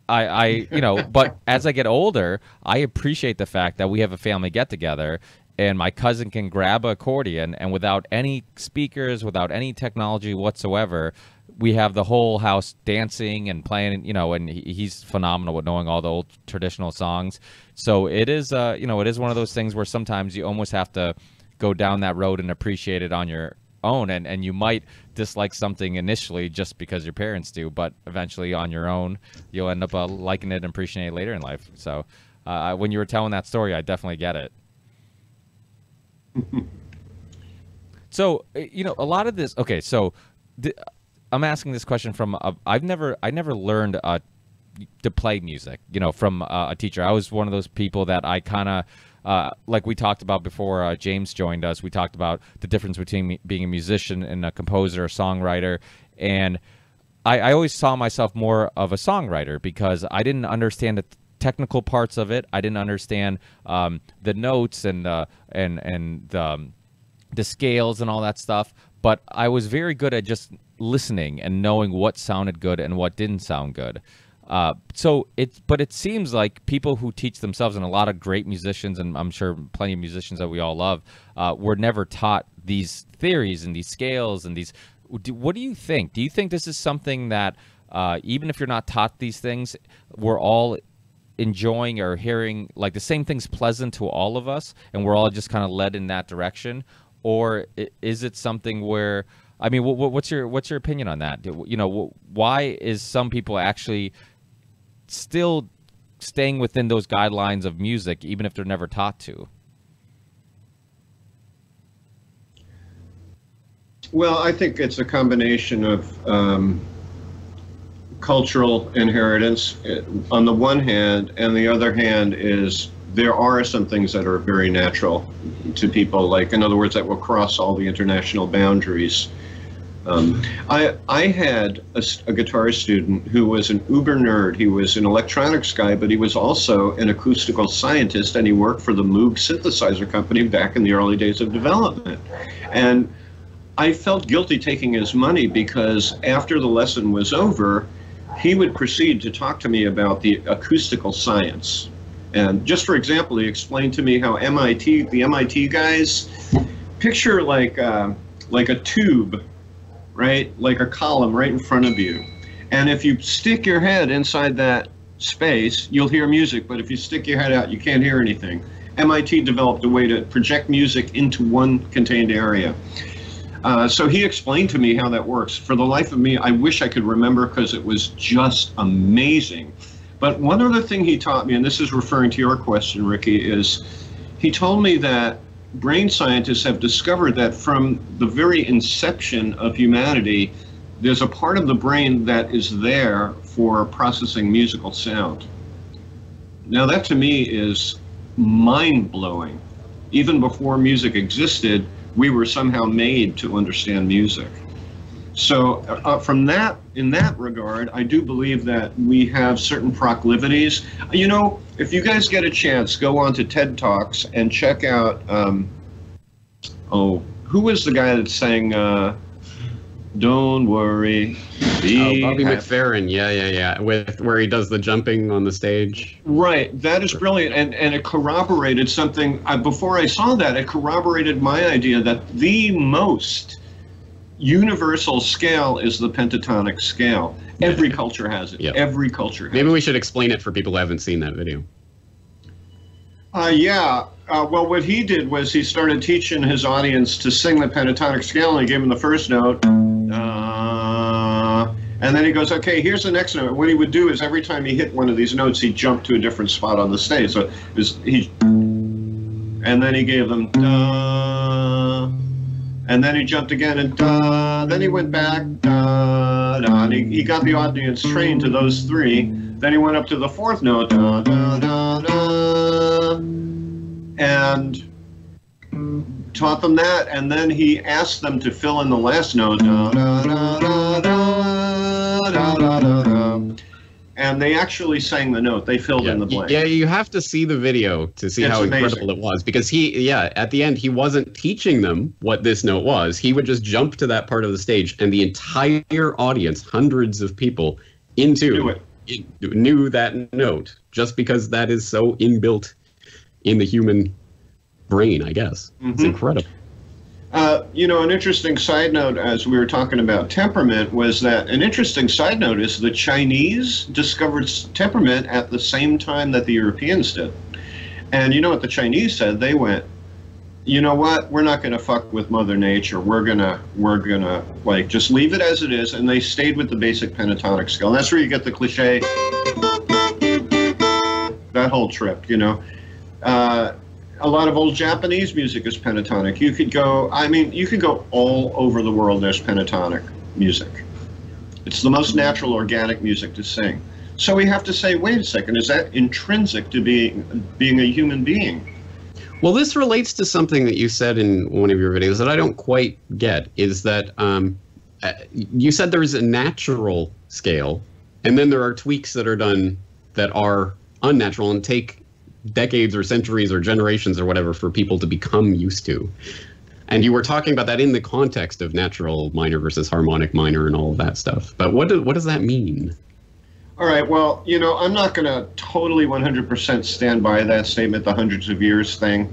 but as I get older, I appreciate the fact that we have a family get together and my cousin can grab an accordion and without any speakers, without any technology whatsoever, we have the whole house dancing and playing, and he's phenomenal with knowing all the old traditional songs. So it is, it is one of those things where sometimes you almost have to go down that road and appreciate it on your own. And you might dislike something initially just because your parents do, but eventually on your own, you'll end up liking it and appreciating it later in life. So when you were telling that story, I definitely get it. So, a lot of this, okay, so I'm asking this question from I never learned to play music, from a teacher. I was one of those people that I kind of like we talked about before James joined us. We talked about the difference between being a musician and a composer, a songwriter, and I always saw myself more of a songwriter because I didn't understand the technical parts of it. I didn't understand the notes and the scales and all that stuff. But I was very good at just listening and knowing what sounded good and what didn't sound good. But it seems like people who teach themselves, and a lot of great musicians, and I'm sure plenty of musicians that we all love, were never taught these theories and these scales and these. What do you think? Do you think this is something that even if you're not taught these things, we're all enjoying or hearing like the same thing's pleasant to all of us, and we're all just kind of led in that direction? Or is it something where, I mean, what's your opinion on that? Why is some people actually still staying within those guidelines of music, even if they're never taught to? Well, I think it's a combination of cultural inheritance on the one hand, and the other hand is there are some things that are very natural to people, like, in other words, that will cross all the international boundaries. I had a guitar student who was an uber nerd. He was an electronics guy, but he was also an acoustical scientist, and he worked for the Moog synthesizer company back in the early days of development. And I felt guilty taking his money because after the lesson was over, he would proceed to talk to me about the acoustical science. And just for example, he explained to me how the MIT guys picture like a tube, right? Like a column right in front of you. And if you stick your head inside that space, you'll hear music, but if you stick your head out, you can't hear anything. MIT developed a way to project music into one contained area. So he explained to me how that works. For the life of me, I wish I could remember because it was just amazing. But one other thing he taught me, and this is referring to your question, Ricky, is he told me that brain scientists have discovered that from the very inception of humanity, there's a part of the brain that is there for processing musical sound. Now that to me is mind-blowing. Even before music existed, we were somehow made to understand music. So in that regard, I do believe that we have certain proclivities. If you guys get a chance, go on to TED Talks and check out, who was the guy that sang, Don't Worry, Be Bobby Happy. McFerrin, yeah, where he does the jumping on the stage. Right, that is brilliant, and it corroborated something. Before I saw that, it corroborated my idea that the most universal scale is the pentatonic scale. Every culture has it. Yep. Every culture has it. Maybe we should explain it for people who haven't seen that video. Well, what he did was he started teaching his audience to sing the pentatonic scale, and he gave them the first note. And then he goes, okay, here's the next note. What he would do is every time he hit one of these notes, he'd jump to a different spot on the stage. So and then he gave them da, and then he jumped again and da, then he went back, da, da, and he got the audience trained to those three. Then he went up to the fourth note, da, da, da, da, and taught them that, and then he asked them to fill in the last note, da, da, da, da, da, da, da, da, da. And they actually sang the note. They filled in the blank. Yeah, you have to see the video to see how incredible it was. Because at the end, he wasn't teaching them what this note was. He would just jump to that part of the stage, and the entire audience, hundreds of people, knew that note, just because that is so inbuilt in the human brain, I guess. It's incredible. An interesting side note, as we were talking about temperament, was that an interesting side note is the Chinese discovered temperament at the same time that the Europeans did. And you know what the Chinese said? They went, you know what? We're not going to fuck with Mother Nature. We're gonna like just leave it as it is. And they stayed with the basic pentatonic scale. And that's where you get the cliche. That whole trip, a lot of old Japanese music is pentatonic. You could go all over the world. There's pentatonic music. It's the most natural, organic music to sing. So we have to say, wait a second, is that intrinsic to being a human being? Well, this relates to something that you said in one of your videos that I don't quite get, is that you said there's a natural scale, and then there are tweaks that are done that are unnatural and take decades or centuries or generations or whatever for people to become used to. And you were talking about that in the context of natural minor versus harmonic minor and all of that stuff. But what does that mean? All right, well, I'm not going to totally 100% stand by that statement, the hundreds of years thing.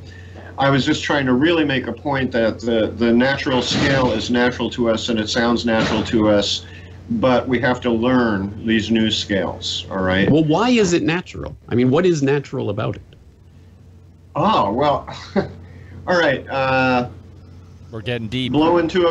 I was just trying to really make a point that the natural scale is natural to us and it sounds natural to us, but we have to learn these new scales, all right? Well, why is it natural? I mean, what is natural about it? Oh, well, all right. We're getting deep. Blow into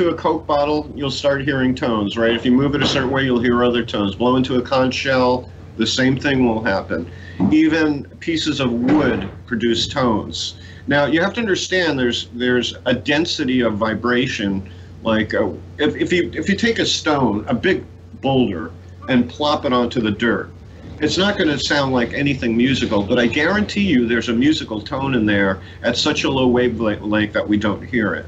a Coke bottle, you'll start hearing tones, right? If you move it a certain way, you'll hear other tones. Blow into a conch shell, the same thing will happen. Even pieces of wood produce tones. Now, you have to understand there's a density of vibration. Like if you take a stone, a big boulder, and plop it onto the dirt, it's not going to sound like anything musical, but I guarantee you there's a musical tone in there at such a low wavelength that we don't hear it,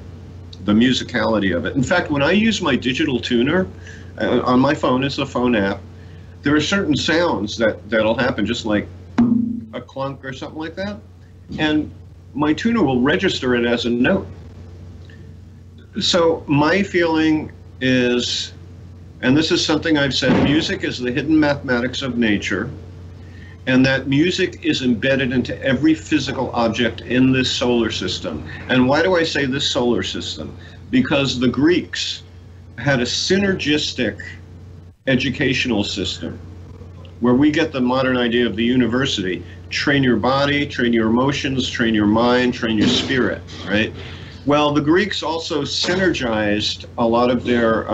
the musicality of it. In fact, when I use my digital tuner on my phone, it's a phone app, there are certain sounds that'll happen, just like a clunk or something like that, and my tuner will register it as a note. So my feeling is, and this is something I've said, music is the hidden mathematics of nature, and that music is embedded into every physical object in this solar system. And why do I say this solar system? Because the Greeks had a synergistic educational system where we get the modern idea of the university. Train your body, train your emotions, train your mind, train your spirit, right? Well, the Greeks also synergized a lot of their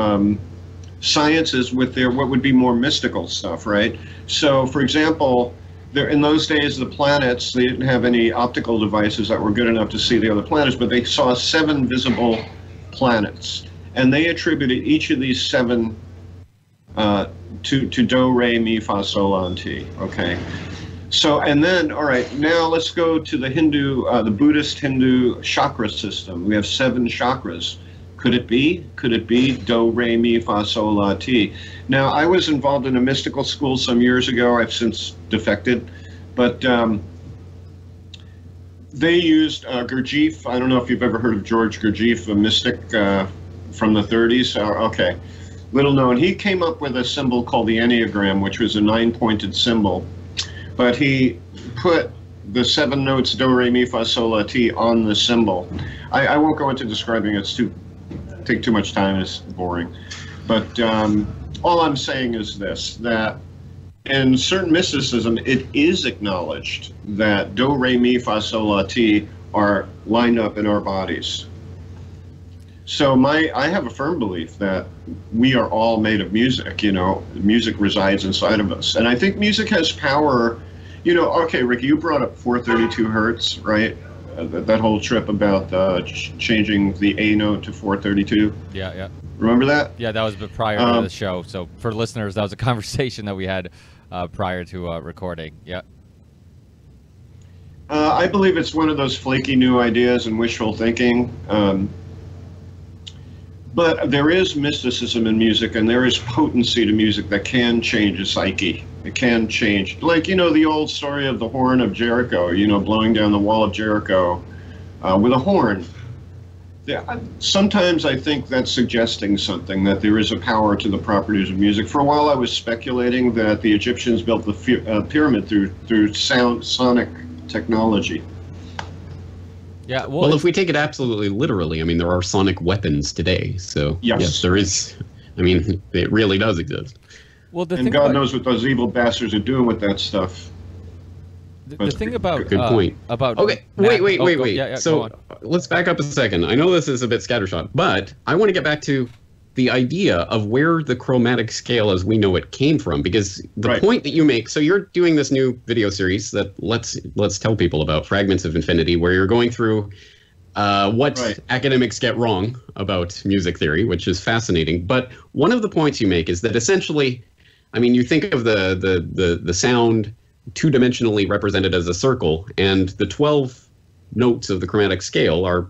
sciences with their what would be more mystical stuff, right? So, for example, in those days, the planets, they didn't have any optical devices that were good enough to see the other planets, but they saw 7 visible planets. And they attributed each of these 7 to do, re, mi, fa, sol, la, and ti, okay? So, and then, all right, now let's go to the the Buddhist Hindu chakra system. We have 7 chakras. Could it be? Could it be do, re, mi, fa, sol, la, ti? Now, I was involved in a mystical school some years ago. I've since defected, but they used Gurdjieff. I don't know if you've ever heard of George Gurdjieff, a mystic from the 30s. Okay, little known. He came up with a symbol called the Enneagram, which was a 9-pointed symbol. But he put the 7 notes do, re, mi, fa, sol, la, ti on the symbol. I won't go into describing it. Take too much time. It's boring. But all I'm saying is this, that in certain mysticism, it is acknowledged that do, re, mi, fa, sol, la, ti are lined up in our bodies. So I have a firm belief that we are all made of music, music resides inside of us. And I think music has power, okay, Ricky, you brought up 432 hertz, right? That whole trip about changing the A note to 432. Yeah. Remember that? Yeah, that was prior to the show. So for listeners, that was a conversation that we had prior to recording. Yeah. I believe it's one of those flaky new ideas and wishful thinking. But there is mysticism in music, and there is potency to music that can change a psyche. It can change. Like, the old story of the horn of Jericho, blowing down the wall of Jericho with a horn. Sometimes I think that's suggesting something, that there is a power to the properties of music. For a while I was speculating that the Egyptians built the pyramid through sonic technology. Yeah, well, if we take it absolutely literally, I mean, there are sonic weapons today. So, yes there is. I mean, it really does exist. Well, and God knows what those evil bastards are doing with that stuff. The thing about good point. Okay, wait. Yeah, so let's back up a second. I know this is a bit scattershot, but I want to get back to the idea of where the chromatic scale as we know it came from, because the point that you make, so you're doing this new video series that let's tell people about, Fragments of Infinity, where you're going through what academics get wrong about music theory, which is fascinating. But one of the points you make is that essentially, I mean, you think of the sound two-dimensionally represented as a circle, and the 12 notes of the chromatic scale are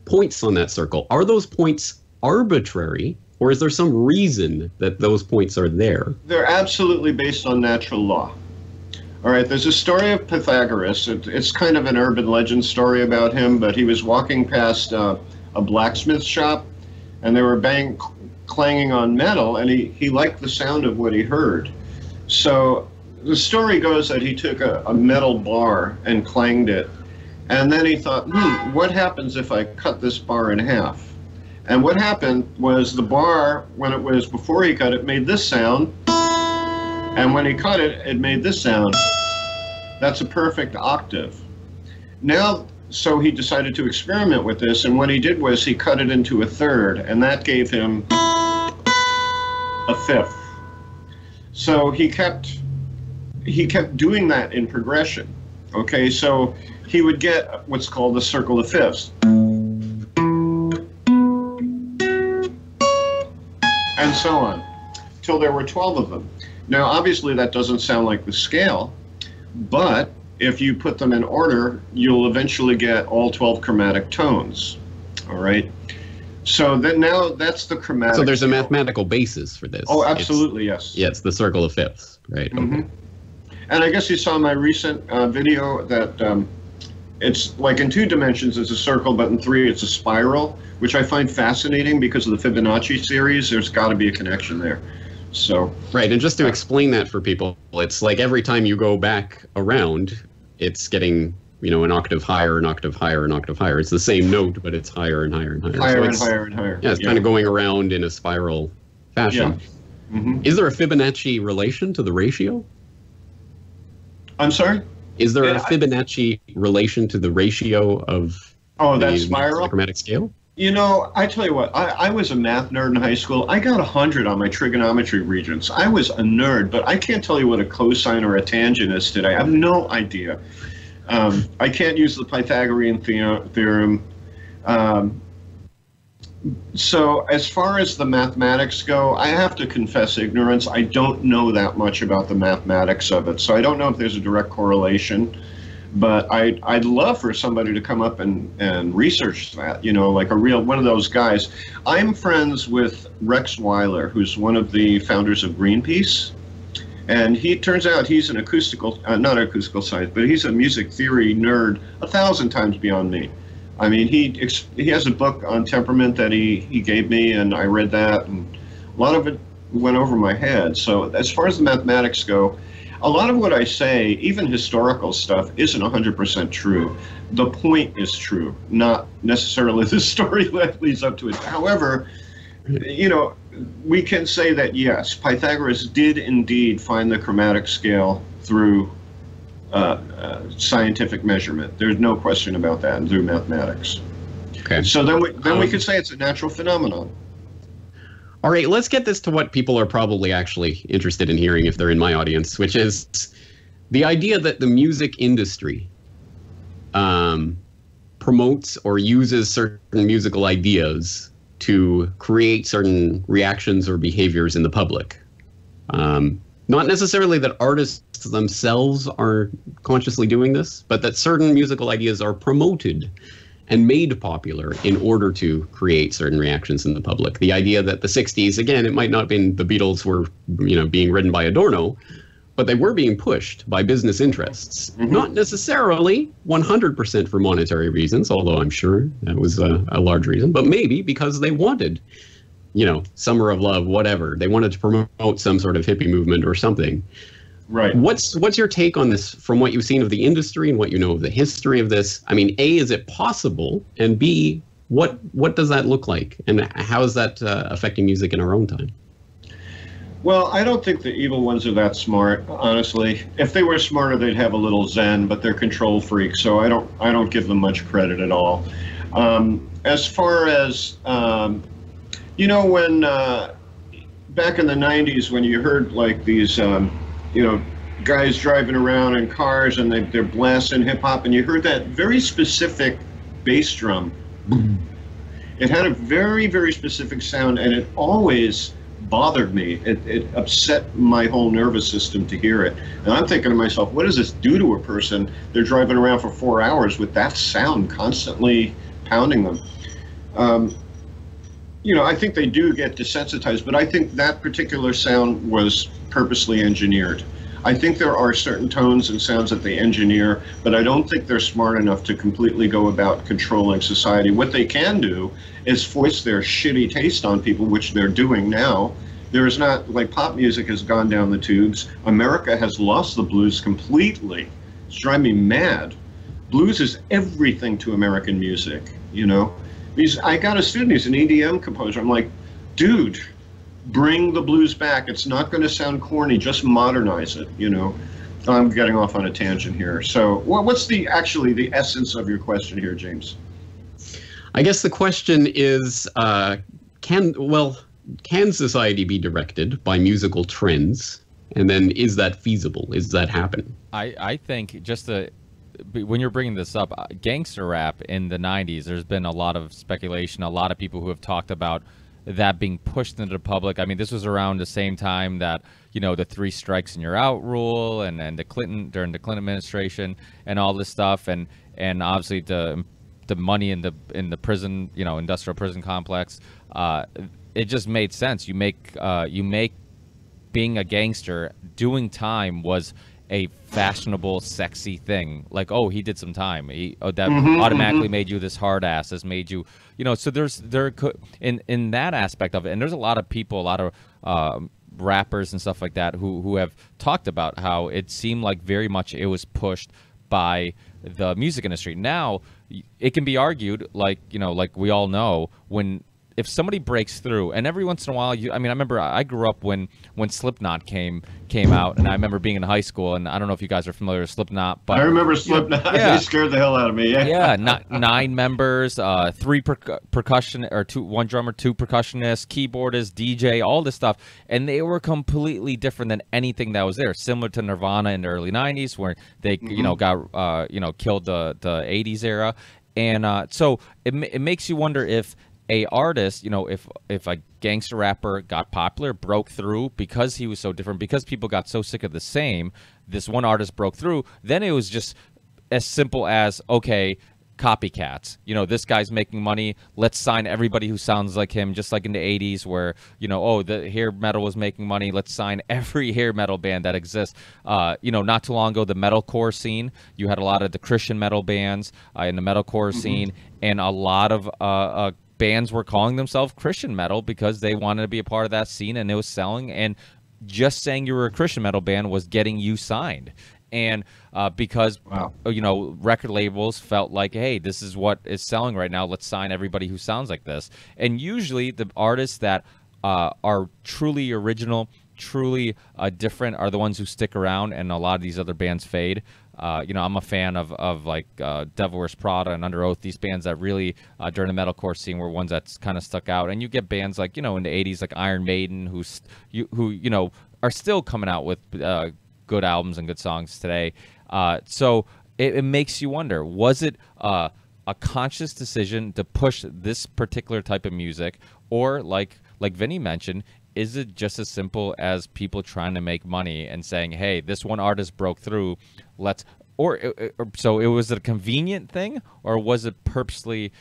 points on that circle. Are those points arbitrary, or is there some reason that those points are there? They're absolutely based on natural law. All right, there's a story of Pythagoras. It's kind of an urban legend story about him, but he was walking past a blacksmith shop, and they were clanging on metal, and he liked the sound of what he heard. So the story goes that he took a metal bar and clanged it, and then he thought, what happens if I cut this bar in half? And what happened was the bar, when it was before he cut it, made this sound, and when he cut it, it made this sound. That's a perfect octave. Now, so he decided to experiment with this, and what he did was he cut it into a third, and that gave him a fifth. So he kept doing that in progression. Okay, so he would get what's called the circle of fifths. And so on, till there were 12 of them. Now, obviously, that doesn't sound like the scale, but if you put them in order, you'll eventually get all 12 chromatic tones. All right? So then now that's the chromatic. So there's a mathematical basis for this. Oh, absolutely, yes. Yeah, it's the circle of fifths, right? Mm-hmm. Okay. And I guess you saw my recent video that it's like in 2 dimensions it's a circle, but in 3 it's a spiral, which I find fascinating because of the Fibonacci series. There's got to be a connection there. So right, and just to explain that for people, it's like every time you go back around, it's getting an octave higher, an octave higher, an octave higher. It's the same note, but it's higher and higher and higher. Higher and higher and higher. Yeah, it's kind of going around in a spiral fashion. Yeah. Mm-hmm. Is there a Fibonacci relation to the ratio? I'm sorry? Is there a Fibonacci relation to the ratio of that spiral? The chromatic scale? I tell you what, I was a math nerd in high school. I got 100 on my trigonometry regents. I was a nerd, but I can't tell you what a cosine or a tangent is today. I have no idea. I can't use the Pythagorean theorem. So as far as the mathematics go, I have to confess ignorance. I don't know that much about the mathematics of it, so I don't know if there's a direct correlation. But I'd love for somebody to come up and research that, like one of those guys. I'm friends with Rex Weiler, who's one of the founders of Greenpeace. And he turns out he's an not acoustical science, but he's a music theory nerd 1,000 times beyond me. I mean, he has a book on temperament that he gave me, and I read that, and a lot of it went over my head. So as far as the mathematics go, a lot of what I say, even historical stuff, isn't 100% true. The point is true, not necessarily the story that leads up to it. However, we can say that, yes, Pythagoras did indeed find the chromatic scale through scientific measurement. There's no question about that, and through mathematics. Okay. So then we could say it's a natural phenomenon. All right, let's get this to what people are probably actually interested in hearing if they're in my audience, which is the idea that the music industry promotes or uses certain musical ideas to create certain reactions or behaviors in the public. Not necessarily that artists themselves are consciously doing this, but that certain musical ideas are promoted and made popular in order to create certain reactions in the public. The idea that the 60s, again, it might not have been the Beatles were, being written by Adorno, but they were being pushed by business interests. Mm-hmm. Not necessarily 100% for monetary reasons, although I'm sure that was a large reason, but maybe because they wanted, Summer of Love, whatever. They wanted to promote some sort of hippie movement or something. Right. What's your take on this from what you've seen of the industry and what you know of the history of this? I mean, A, is it possible? And B, what does that look like? And how is that affecting music in our own time? Well, I don't think the evil ones are that smart, honestly. If they were smarter, they'd have a little zen, but they're control freaks, so I don't give them much credit at all. As far as, when back in the 90s, when you heard like these, guys driving around in cars and they're blasting hip hop, and you heard that very specific bass drum. It had a very, very specific sound, and it always bothered me. It upset my whole nervous system to hear it. And I'm thinking to myself, what does this do to a person? They're driving around for 4 hours with that sound constantly pounding them. I think they do get desensitized, but I think that particular sound was purposely engineered. I think there are certain tones and sounds that they engineer, but I don't think they're smart enough to completely go about controlling society. What they can do is foist their shitty taste on people, which they're doing now. There is not, like, pop music has gone down the tubes. America has lost the blues completely. It's driving me mad. Blues is everything to American music, I got a student, he's an EDM composer. I'm like, dude, bring the blues back. It's not going to sound corny. Just modernize it, I'm getting off on a tangent here. So what's the essence of your question here, James? I guess the question is, can society be directed by musical trends? And then is that feasible? Is that happening? I think when you're bringing this up, gangster rap in the 90s, there's been a lot of speculation, a lot of people who have talked about that being pushed into the public. I mean, this was around the same time that, the 3 strikes and you're out rule and during the Clinton administration and all this stuff. And obviously the money in the prison, industrial prison complex, it just made sense. You make being a gangster, doing time was a fashionable, sexy thing. Like, oh, he did some time. Automatically made you this hard ass. This made you, So there could in that aspect of it. And there's a lot of people, a lot of rappers and stuff like that who have talked about how it seemed like very much it was pushed by the music industry. Now, it can be argued, like we all know, if somebody breaks through, and every once in a while, I remember I grew up when Slipknot came out, and I remember being in high school, and I don't know if you guys are familiar with Slipknot, but I remember Slipknot. Yeah. They scared the hell out of me. Yeah, 9 members, 3 percussion or 1 drummer, 2 percussionists, keyboardist, DJ, all this stuff, and they were completely different than anything that was there. Similar to Nirvana in the early '90s, where they got killed the '80s era, and so it makes you wonder if a artist, if a gangster rapper got popular, broke through because he was so different, because people got so sick of the same, this one artist broke through, then it was just as simple as, okay, copycats. This guy's making money. Let's sign everybody who sounds like him, just like in the 80s where, the hair metal was making money. Let's sign every hair metal band that exists. Not too long ago, the metalcore scene, you had a lot of the Christian metal bands in the metalcore scene, and a lot of bands were calling themselves Christian metal because they wanted to be a part of that scene, and it was selling, and just saying you were a Christian metal band was getting you signed. And because record labels felt like, hey, this is what is selling right now, let's sign everybody who sounds like this. And usually the artists that are truly original, truly different, are the ones who stick around, and a lot of these other bands fade. I'm a fan of like Devil Wears Prada and Under Oath. These bands that really during the metalcore scene were ones that's kind of stuck out. And you get bands like in the '80s like Iron Maiden who are still coming out with good albums and good songs today. So it makes you wonder: was it a conscious decision to push this particular type of music, or like Vinnie mentioned, is it just as simple as people trying to make money and saying, hey, this one artist broke through, let's so it was a convenient thing, or was it purposely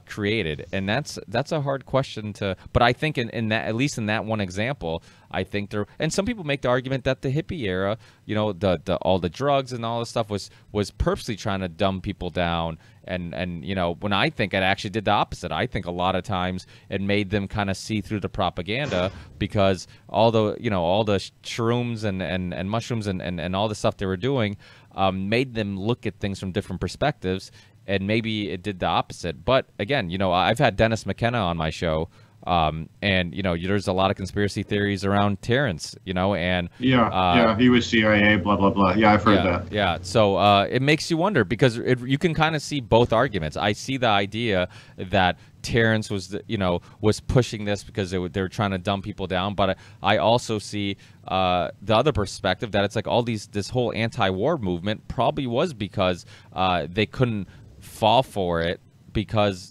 created? And that's a hard question to. But I think in that, at least in that one example, I think there. And some people make the argument that the hippie era, you know, the all the drugs and all this stuff was purposely trying to dumb people down. And you know, when I think it actually did the opposite. I think a lot of times it made them kind of see through the propaganda, because all the shrooms and mushrooms and all the stuff they were doing made them look at things from different perspectives, and maybe it did the opposite. But again, you know, I've had Dennis McKenna on my show, and you know, there's a lot of conspiracy theories around Terrence, you know, and he was CIA, blah blah blah. Yeah, I've heard that. Yeah, so it makes you wonder, because you can kind of see both arguments. I see the idea that Terrence was pushing this because they were trying to dumb people down, but I also see the other perspective, that it's like this whole anti-war movement probably was because they couldn't fall for it because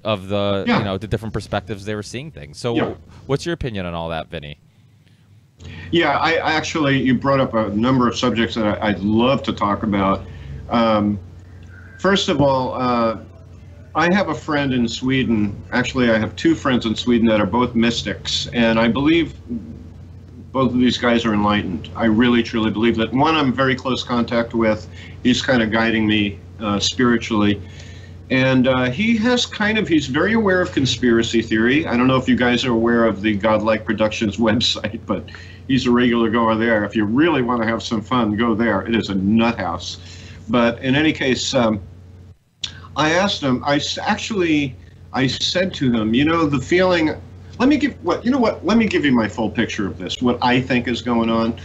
of the the different perspectives they were seeing things. So what's your opinion on all that, Vinny? Yeah, I actually, you brought up a number of subjects that I'd love to talk about. First of all, I have a friend in Sweden. Actually, I have two friends in Sweden that are both mystics, and I believe both of these guys are enlightened. I really, truly believe that. One I'm very close contact with. He's kind of guiding me spiritually. And he's very aware of conspiracy theory. I don't know if you guys are aware of the Godlike Productions website, but he's a regular goer there. If you really want to have some fun, go there. It is a nut house. But in any case, I asked him, I said to him, you know, the feeling, let me give you my full picture of this, what I think is going on.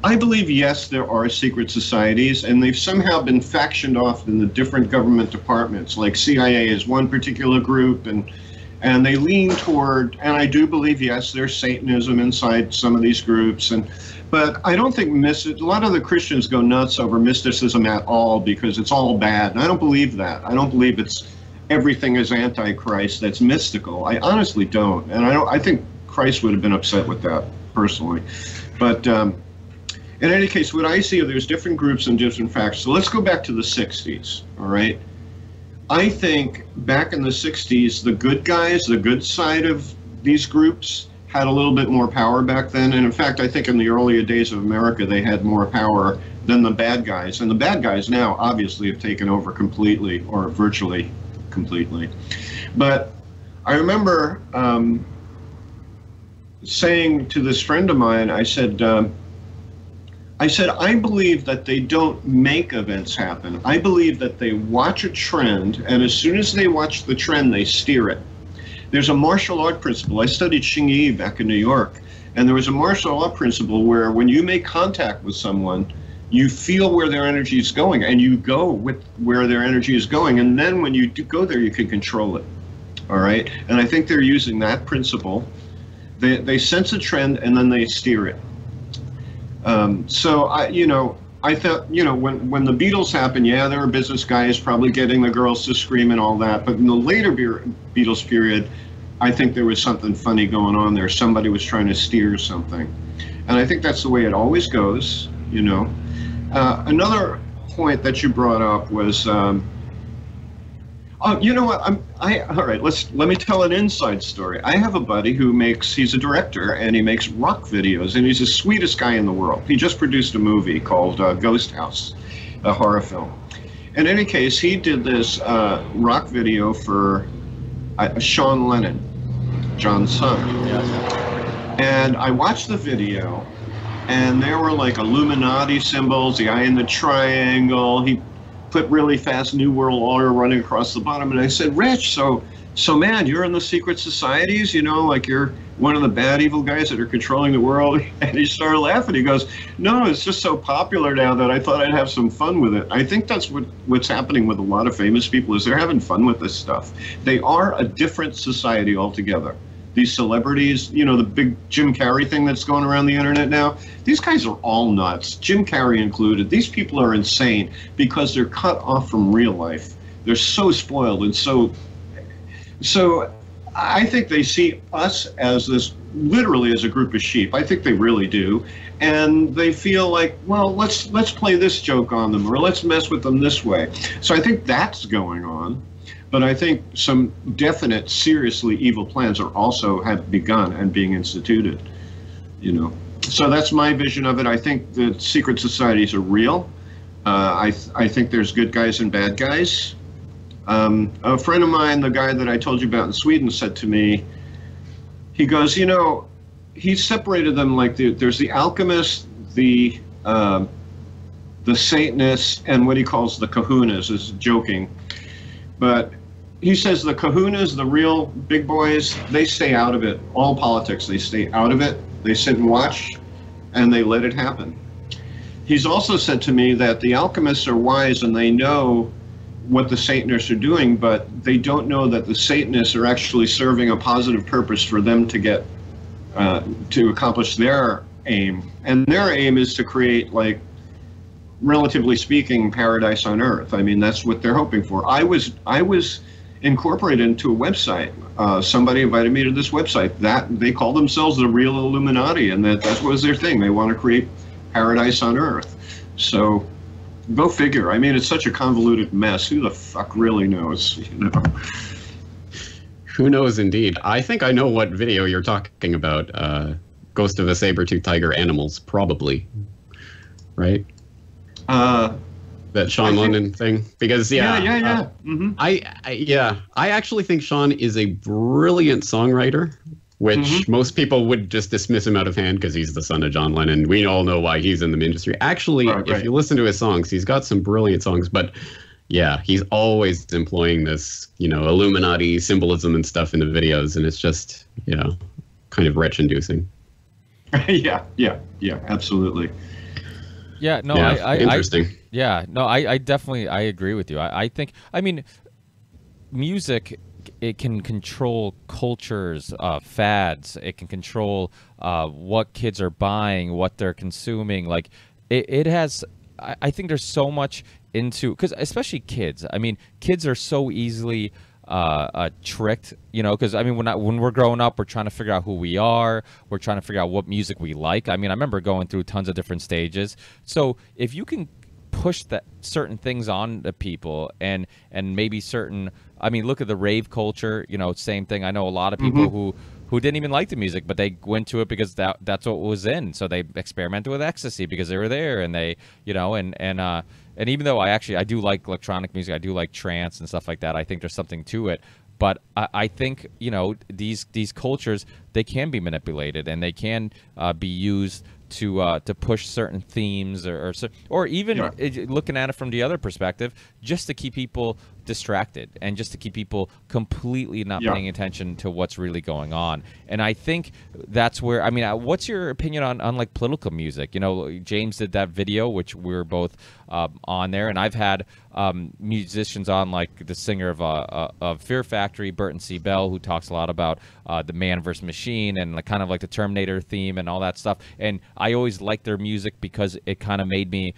I believe, yes, there are secret societies, and they've somehow been factioned off in the different government departments. Like CIA is one particular group, and they lean toward, and I do believe, yes, there's Satanism inside some of these groups, but I don't think a lot of the Christians go nuts over mysticism at all, because it's all bad, and I don't believe that. I don't believe everything is Antichrist that's mystical. I honestly don't, and I think Christ would have been upset with that, personally. But in any case, what I see are there's different groups and different factions. So let's go back to the 60s, all right? I think back in the 60s, the good guys, the good side of these groups, had a little bit more power back then. And in fact, I think in the earlier days of America, they had more power than the bad guys. And the bad guys now obviously have taken over completely, or virtually completely. But I remember saying to this friend of mine, I said, I believe that they don't make events happen. I believe that they watch a trend, and as soon as they watch the trend, they steer it. There's a martial art principle. I studied Xingyi back in New York, and there was a martial art principle where when you make contact with someone, you feel where their energy is going, and you go with where their energy is going, and then when you do go there, you can control it. All right? And I think they're using that principle. They sense a trend, and then they steer it. So I thought, when the Beatles happened, yeah, there were business guys probably getting the girls to scream and all that. But in the later Beatles period, I think there was something funny going on there. Somebody was trying to steer something. And I think that's the way it always goes, you know. Another point that you brought up was, oh, you know what? All right, let me tell an inside story. I have a buddy he's a director, and he makes rock videos, and he's the sweetest guy in the world. He just produced a movie called Ghost House, a horror film. In any case, he did this rock video for Sean Lennon, John's son. And I watched the video, and there were like Illuminati symbols, the eye in the triangle. He put really fast New World Order running across the bottom, and I said, Rich, so man, you're in the secret societies, you know, like you're one of the bad evil guys that are controlling the world? And he started laughing. He goes, no, it's just so popular now that I thought I'd have some fun with it. I think that's what's happening with a lot of famous people, is they're having fun with this stuff. They are a different society altogether. These celebrities, you know, the big Jim Carrey thing that's going around the internet now, these guys are all nuts, Jim Carrey included. These people are insane because they're cut off from real life. They're so spoiled and so I think they see us as this, literally as a group of sheep. I think they really do. And they feel like, well, let's play this joke on them, or let's mess with them this way. So I think that's going on. But I think some definite, seriously evil plans are also have begun and being instituted, you know. So that's my vision of it. I think the secret societies are real. I think there's good guys and bad guys. A friend of mine, the guy that I told you about in Sweden, said to me, he goes, you know, he separated them like there's the alchemists, the Satanists, and what he calls the kahunas, is joking. But he says the kahunas, the real big boys, they stay out of it. All politics, they stay out of it. They sit and watch, and they let it happen. He's also said to me that the alchemists are wise and they know what the Satanists are doing, but they don't know that the Satanists are actually serving a positive purpose for them to get to accomplish their aim. And their aim is to create, like, relatively speaking, paradise on earth. I mean, that's what they're hoping for. I was incorporated into a website. Somebody invited me to this website that they call themselves the real Illuminati, and that was their thing. They want to create paradise on earth. So go figure. I mean, it's such a convoluted mess. Who the fuck really knows, you know? Who knows, indeed. I think I know what video you're talking about. Ghost of a Saber-Tooth Tiger Animals, probably. Right? That Sean London thing, because yeah. I actually think Sean is a brilliant songwriter, which most people would just dismiss him out of hand because he's the son of John Lennon. We all know why he's in the industry. Actually, if you listen to his songs, he's got some brilliant songs, but yeah, he's always employing this, you know, Illuminati symbolism and stuff in the videos, and it's just, you know, kind of retch-inducing. yeah, absolutely. Yeah, no, yeah, interesting. I definitely, I agree with you. I think, I mean, music, it can control cultures, fads. It can control what kids are buying, what they're consuming. Like, it has, I think there's so much into, because especially kids. I mean, kids are so easily tricked, you know, because I mean, when we're growing up, we're trying to figure out who we are. We're trying to figure out what music we like. I mean, I remember going through tons of different stages. So if you can push that certain things on to people, and maybe certain, I mean, look at the rave culture, you know, same thing. I know a lot of people who didn't even like the music, but they went to it because that's what was in. So they experimented with ecstasy because they were there, and they, you know, and even though I do like electronic music, I do like trance and stuff like that. I think there's something to it. But I think, you know, these cultures, they can be manipulated, and they can be used to push certain themes, or even looking at it from the other perspective, just to keep people distracted and just to keep people completely not paying attention to what's really going on. And I think that's where, I mean, what's your opinion on like political music? You know, James did that video, which we were both on there, and I've had musicians on, like the singer of Fear Factory, Burton C. Bell, who talks a lot about the man versus machine, and like, kind of like the Terminator theme and all that stuff. And I always liked their music because it kind of made me,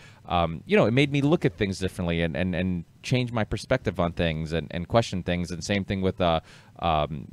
you know, it made me look at things differently and change my perspective on things and question things. And same thing with the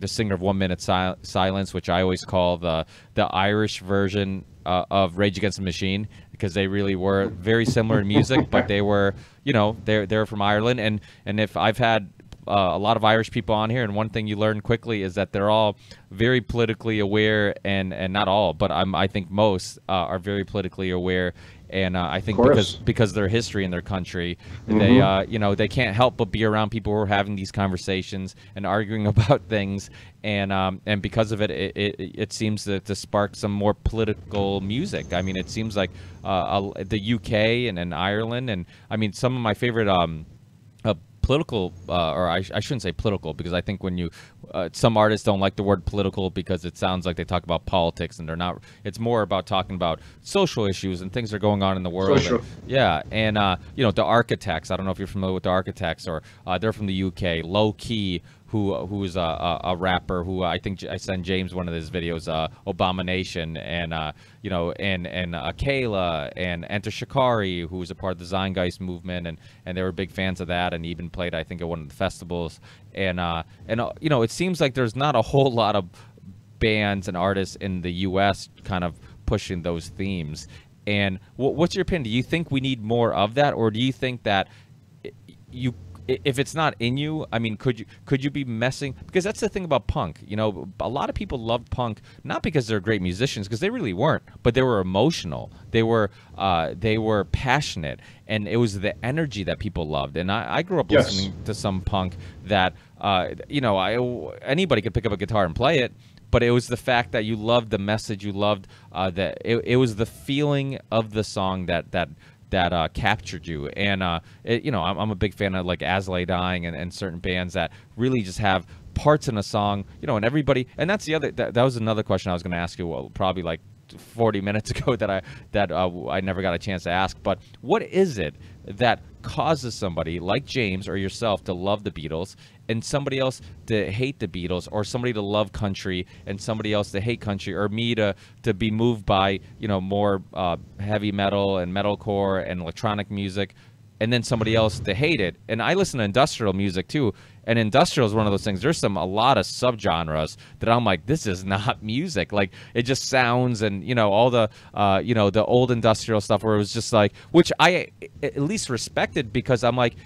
singer of 1 Minute Silence, which I always call the Irish version of Rage Against the Machine, because they really were very similar in music, but they were, you know, they're from Ireland. And if I've had a lot of Irish people on here, and one thing you learn quickly is that they're all very politically aware, and not all, but I think most are very politically aware. And I think because their history in their country, they you know, they can't help but be around people who are having these conversations and arguing about things, and because of it, it seems to spark some more political music. I mean, it seems like the UK and Ireland, and I mean, some of my favorite political, or I shouldn't say political, because I think when you some artists don't like the word political because it sounds like they talk about politics, and they're not. It's more about talking about social issues and things that are going on in the world. And you know, the Architects. I don't know if you're familiar with the Architects, or they're from the UK. Low Key, who's a rapper who I think I sent James one of his videos, Abomination, and you know, and Kayla, and Enter Shikari, who was a part of the Zeitgeist movement, and they were big fans of that, and even played, I think, at one of the festivals. And you know, it seems like there's not a whole lot of bands and artists in the U.S. kind of pushing those themes. And what's your opinion? Do you think we need more of that, or do you think that you, if it's not in you, I mean, could you be messing? Because that's the thing about punk. You know, a lot of people loved punk not because they're great musicians, because they really weren't, but they were emotional. They were passionate, and it was the energy that people loved. And I grew up listening to some punk that you know, anybody could pick up a guitar and play it. But it was the fact that you loved the message, you loved that it was the feeling of the song that captured you. And you know, I'm a big fan of like As Lay Dying and certain bands that really just have parts in a song, you know, and everybody. And that's the other. That was another question I was going to ask you. Well, probably like 40 minutes ago that I never got a chance to ask. But what is it that causes somebody like James or yourself to love the Beatles, and somebody else to hate the Beatles, or somebody to love country and somebody else to hate country, or me to be moved by, you know, more heavy metal and metalcore and electronic music, and then somebody else to hate it? And I listen to industrial music too, and industrial is one of those things. There's a lot of subgenres that I'm like, this is not music. Like, it just sounds, and you know, all the you know, the old industrial stuff where it was just like, which I at least respected, because I'm like,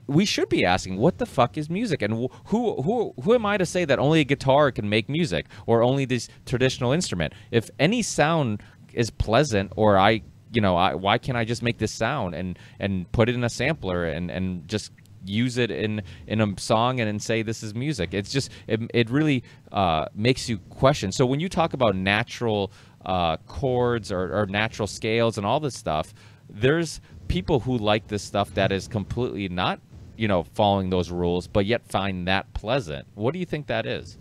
we should be asking, what the fuck is music? And who am I to say that only a guitar can make music, or only this traditional instrument? If any sound is pleasant, or why can't I just make this sound and put it in a sampler and just use it in a song and say this is music? It's just, it really makes you question. So when you talk about natural chords or natural scales and all this stuff, there's people who like this stuff that is completely not, you know, following those rules, but yet find that pleasant. What do you think that is?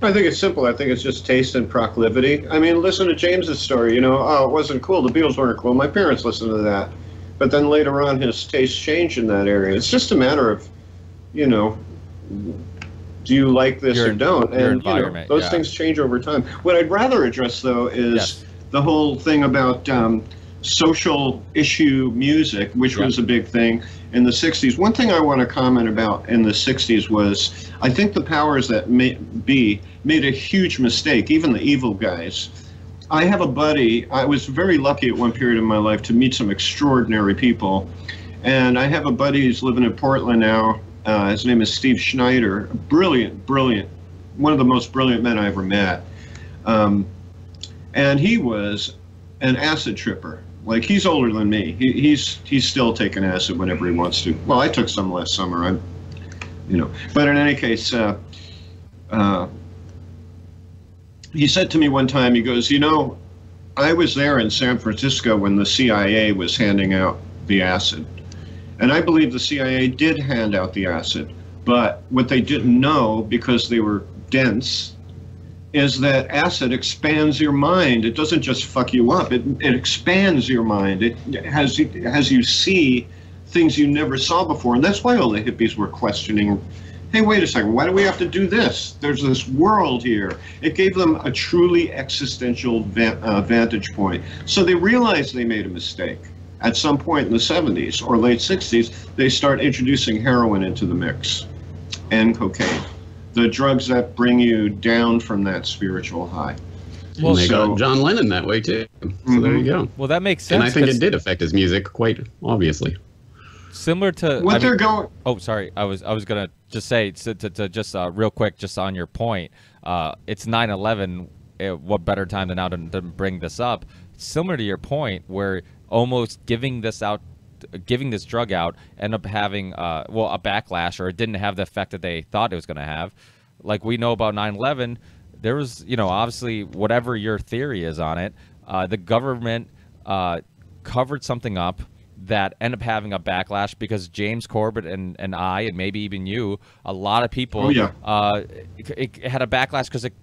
I think it's simple. I think it's just taste and proclivity. I mean, listen to James's story. You know, oh, it wasn't cool. The Beatles weren't cool. My parents listened to that. But then later on, his taste changed in that area. It's just a matter of, you know, do you like this or don't? And you know, those things change over time. What I'd rather address, though, is the whole thing about social issue music, which was a big thing in the 60s. One thing I want to comment about in the 60s was, I think the powers that be made a huge mistake, even the evil guys. I have a buddy, I was very lucky at one period in my life to meet some extraordinary people. And I have a buddy who's living in Portland now. His name is Steve Schneider. Brilliant, one of the most brilliant men I ever met. And he was an acid tripper. Like, he's older than me. He's still taking acid whenever he wants to. Well, I took some last summer. You know. But in any case, he said to me one time, he goes, you know, I was there in San Francisco when the CIA was handing out the acid. And I believe the CIA did hand out the acid. But what they didn't know, because they were dense, is that acid expands your mind. It doesn't just fuck you up. It expands your mind. It has you see things you never saw before. And that's why all the hippies were questioning, hey, wait a second, why do we have to do this? There's this world here. It gave them a truly existential vantage point. So they realized they made a mistake. At some point in the 70s or late 60s, they start introducing heroin into the mix and cocaine. The drugs that bring you down from that spiritual high. Well, they got John Lennon that way too. So there you go. Well, that makes sense. And I think it did affect his music quite obviously. Similar to what they're going. Oh, sorry. I was gonna just say to just real quick, just on your point. It's 9/11. What better time than now to bring this up? Similar to your point, where almost giving this drug out ended up having a backlash, or it didn't have the effect that they thought it was going to have. Like we know about 9/11, there was, you know, obviously whatever your theory is on it, the government covered something up that ended up having a backlash, because James Corbett and I, and maybe even you, a lot of people, it had a backlash because it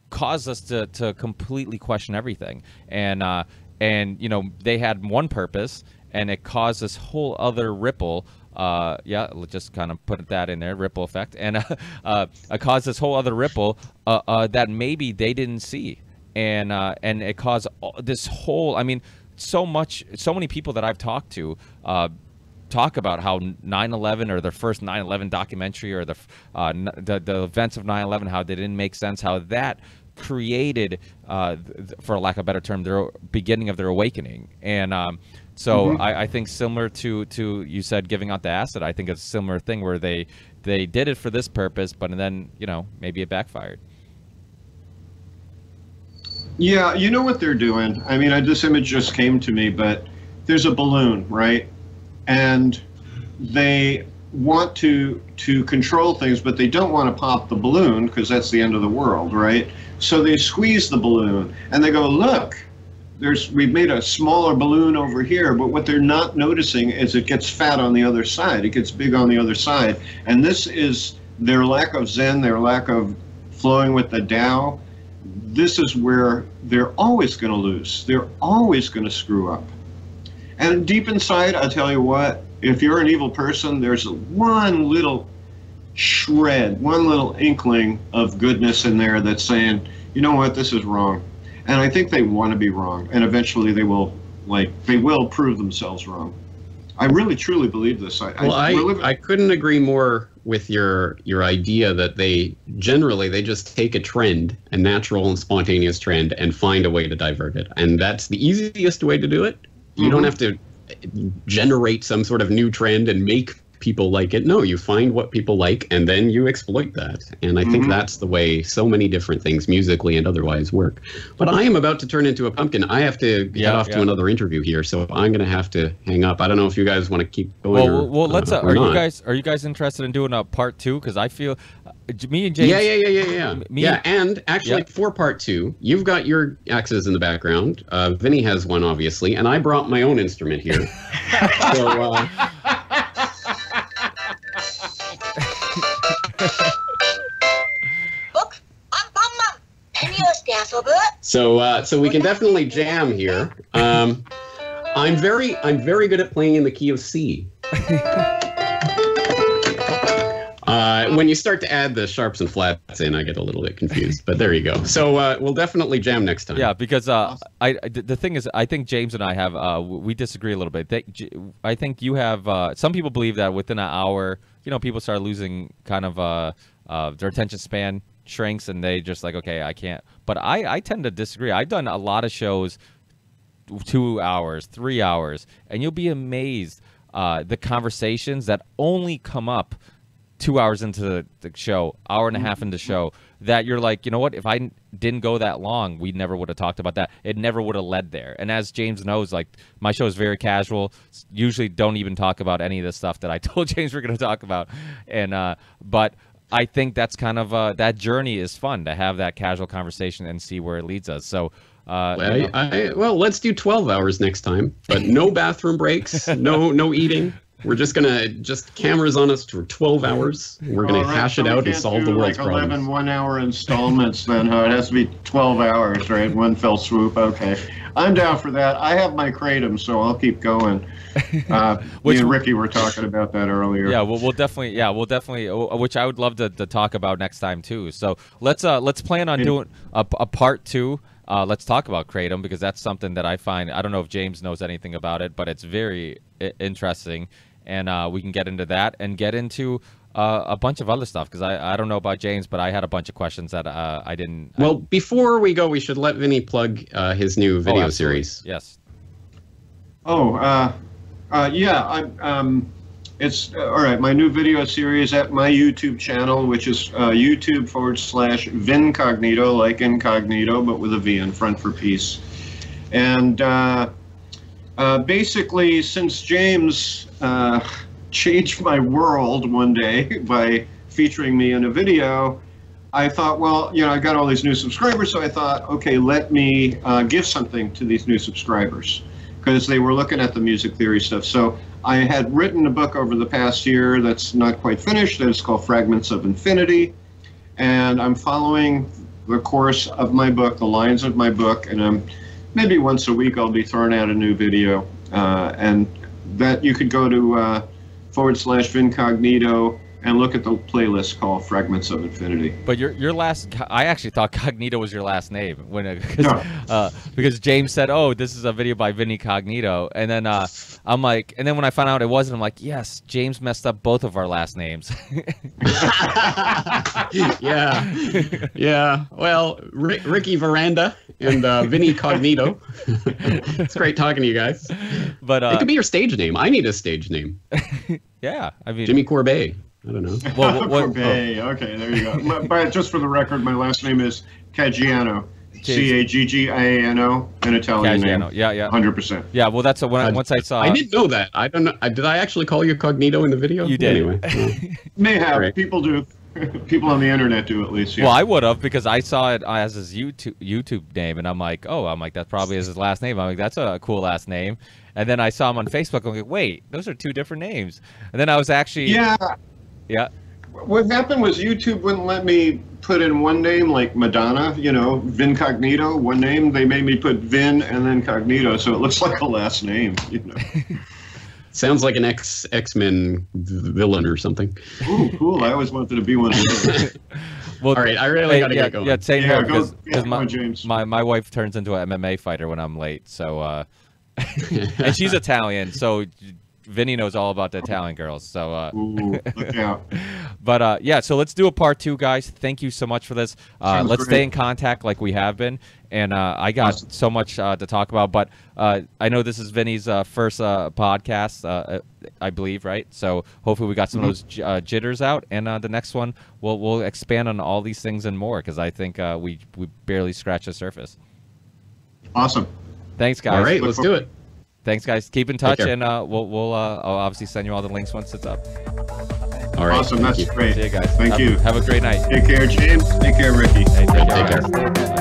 caused us to completely question everything. And you know, they had one purpose, and it caused this whole other ripple Yeah, let's just kind of put that in there, ripple effect, and caused this whole other ripple that maybe they didn't see, and it caused this whole. I mean, so many people that I've talked to talk about how 9/11 or their first 9/11 documentary or the events of 9/11, how they didn't make sense, how that created, for lack of a better term, their beginning of their awakening. And so I think similar to you said giving out the acid, I think it's a similar thing where they did it for this purpose, but then, you know, maybe it backfired. Yeah, you know what they're doing. I mean, this image just came to me, but there's a balloon, right? And they want to control things, but they don't want to pop the balloon because that's the end of the world, right? So they squeeze the balloon and they go, look, we've made a smaller balloon over here, but what they're not noticing is it gets fat on the other side. It gets big on the other side. And this is their lack of Zen, their lack of flowing with the Tao. This is where they're always going to lose. They're always going to screw up. And deep inside, I'll tell you what, if you're an evil person, there's one little shred, one little inkling of goodness in there that's saying, you know what, this is wrong. And I think they want to be wrong. And eventually they will prove themselves wrong. I really, truly believe this. I couldn't agree more with your idea that they just take a trend, a natural and spontaneous trend, and find a way to divert it. And that's the easiest way to do it. You don't have to generate some sort of new trend and make people like it. No, you find what people like and then you exploit that. And I think that's the way so many different things, musically and otherwise, work. But I am about to turn into a pumpkin. I have to head off to another interview here, so I'm going to have to hang up. I don't know if you guys want to keep going. Well, let's. Are you guys interested in doing a part 2? Because I feel me and James. Yeah. And actually, for part 2, you've got your axes in the background. Vinny has one, obviously, and I brought my own instrument here. So. So we can definitely jam here. I'm very good at playing in the key of C. When you start to add the sharps and flats in, I get a little bit confused. But there you go. So we'll definitely jam next time. Yeah, because the thing is, I think James and I have we disagree a little bit. I think you have some people believe that within an hour, you know, people start losing kind of their attention span shrinks and they just like, okay, I can't. But I tend to disagree. I've done a lot of shows 2 hours, 3 hours, and you'll be amazed the conversations that only come up 2 hours into the show, hour and a half into the show, that you're like, you know what, if I didn't go that long, we never would have talked about that. It never would have led there. And as James knows, like, my show is very casual. Usually don't even talk about any of the stuff that I told James we're going to talk about. And but I think that's kind of that journey is fun, to have that casual conversation and see where it leads us. So well, let's do 12 hours next time, but no bathroom breaks, no eating. We're just gonna cameras on us for 12 hours. We're gonna hash it out and solve the world's problems. 11 1-hour installments then, huh? It has to be 12 hours, right? One fell swoop. Okay, I'm down for that. I have my kratom, so I'll keep going. Me and Ricky were talking about that earlier. Yeah, we'll definitely. Which I would love to talk about next time too. So let's plan on doing a part 2. Let's talk about kratom, because that's something that I find, I don't know if James knows anything about it, but it's very interesting, and we can get into that and get into a bunch of other stuff, because I don't know about James, but I had a bunch of questions that I didn't. Well, before we go, we should let Vinny plug his new video series. Yes. It's all right. My new video series at my YouTube channel, which is YouTube/Vinnie Caggiano, like incognito, but with a V in front for peace. And basically, since James changed my world one day by featuring me in a video, I thought, well, you know, I got all these new subscribers, so I thought, okay, let me give something to these new subscribers, because they were looking at the music theory stuff. So I had written a book over the past year that's not quite finished. It's called Fragments of Infinity. And I'm following the course of my book, the lines of my book, and maybe once a week I'll be throwing out a new video. And that you could go to youtube.com/Vincognito and look at the playlist called Fragments of Infinity. But your last, I actually thought Cognito was your last name when No. because James said, "Oh, this is a video by Vinnie Caggiano," and then I'm like, and then when I found out it wasn't, I'm like, yes, James messed up both of our last names. Yeah. Well, Ricky Veranda and Vinnie Cognito. It's great talking to you guys. But it could be your stage name. I need a stage name. yeah, I mean Jimmy Corbett. I don't know. Well, Corbett. Okay, there you go. But just for the record, my last name is Caggiano. Caggiano, an Italian Caggiano. name. Yeah. 100%. Yeah, well, that's once I saw. I didn't know that. I don't know. Did I actually call you Cognito in the video? You did. Anyway. May have. Right. People do. People on the internet do at least. Yeah. Well, I would have because I saw it as his YouTube name, and I'm like, that's probably his last name. I'm like, that's a cool last name. And then I saw him on Facebook. I'm like, wait, those are two different names. And then I was actually yeah. What happened was YouTube wouldn't let me put in one name like Madonna, Vin Cognito, one name. They made me put Vin and then Cognito, so it looks like a last name, Sounds like an X-Men villain or something. Ooh, cool. I always wanted to be one of those. Well, all right, I really got to get going. Yeah, same here because James. my wife turns into an MMA fighter when I'm late, so and she's Italian, so Vinny knows all about the Italian girls, so Ooh, look out. But yeah, so let's do a part 2, guys. Thank you so much for this. Let's stay in contact like we have been, and I got so much to talk about. But I know this is Vinny's first podcast, I believe, right? So hopefully we got some of those jitters out, and the next one we'll expand on all these things and more because I think we barely scratched the surface. Awesome. Thanks, guys. All right, let's do it. Thanks, guys. Keep in touch, and we'll I'll obviously send you all the links once it's up. All right. Awesome. That's great. See you guys. Thank you. Have a great night. Take care, James. Take care, Ricky. Hey, take Take care. care.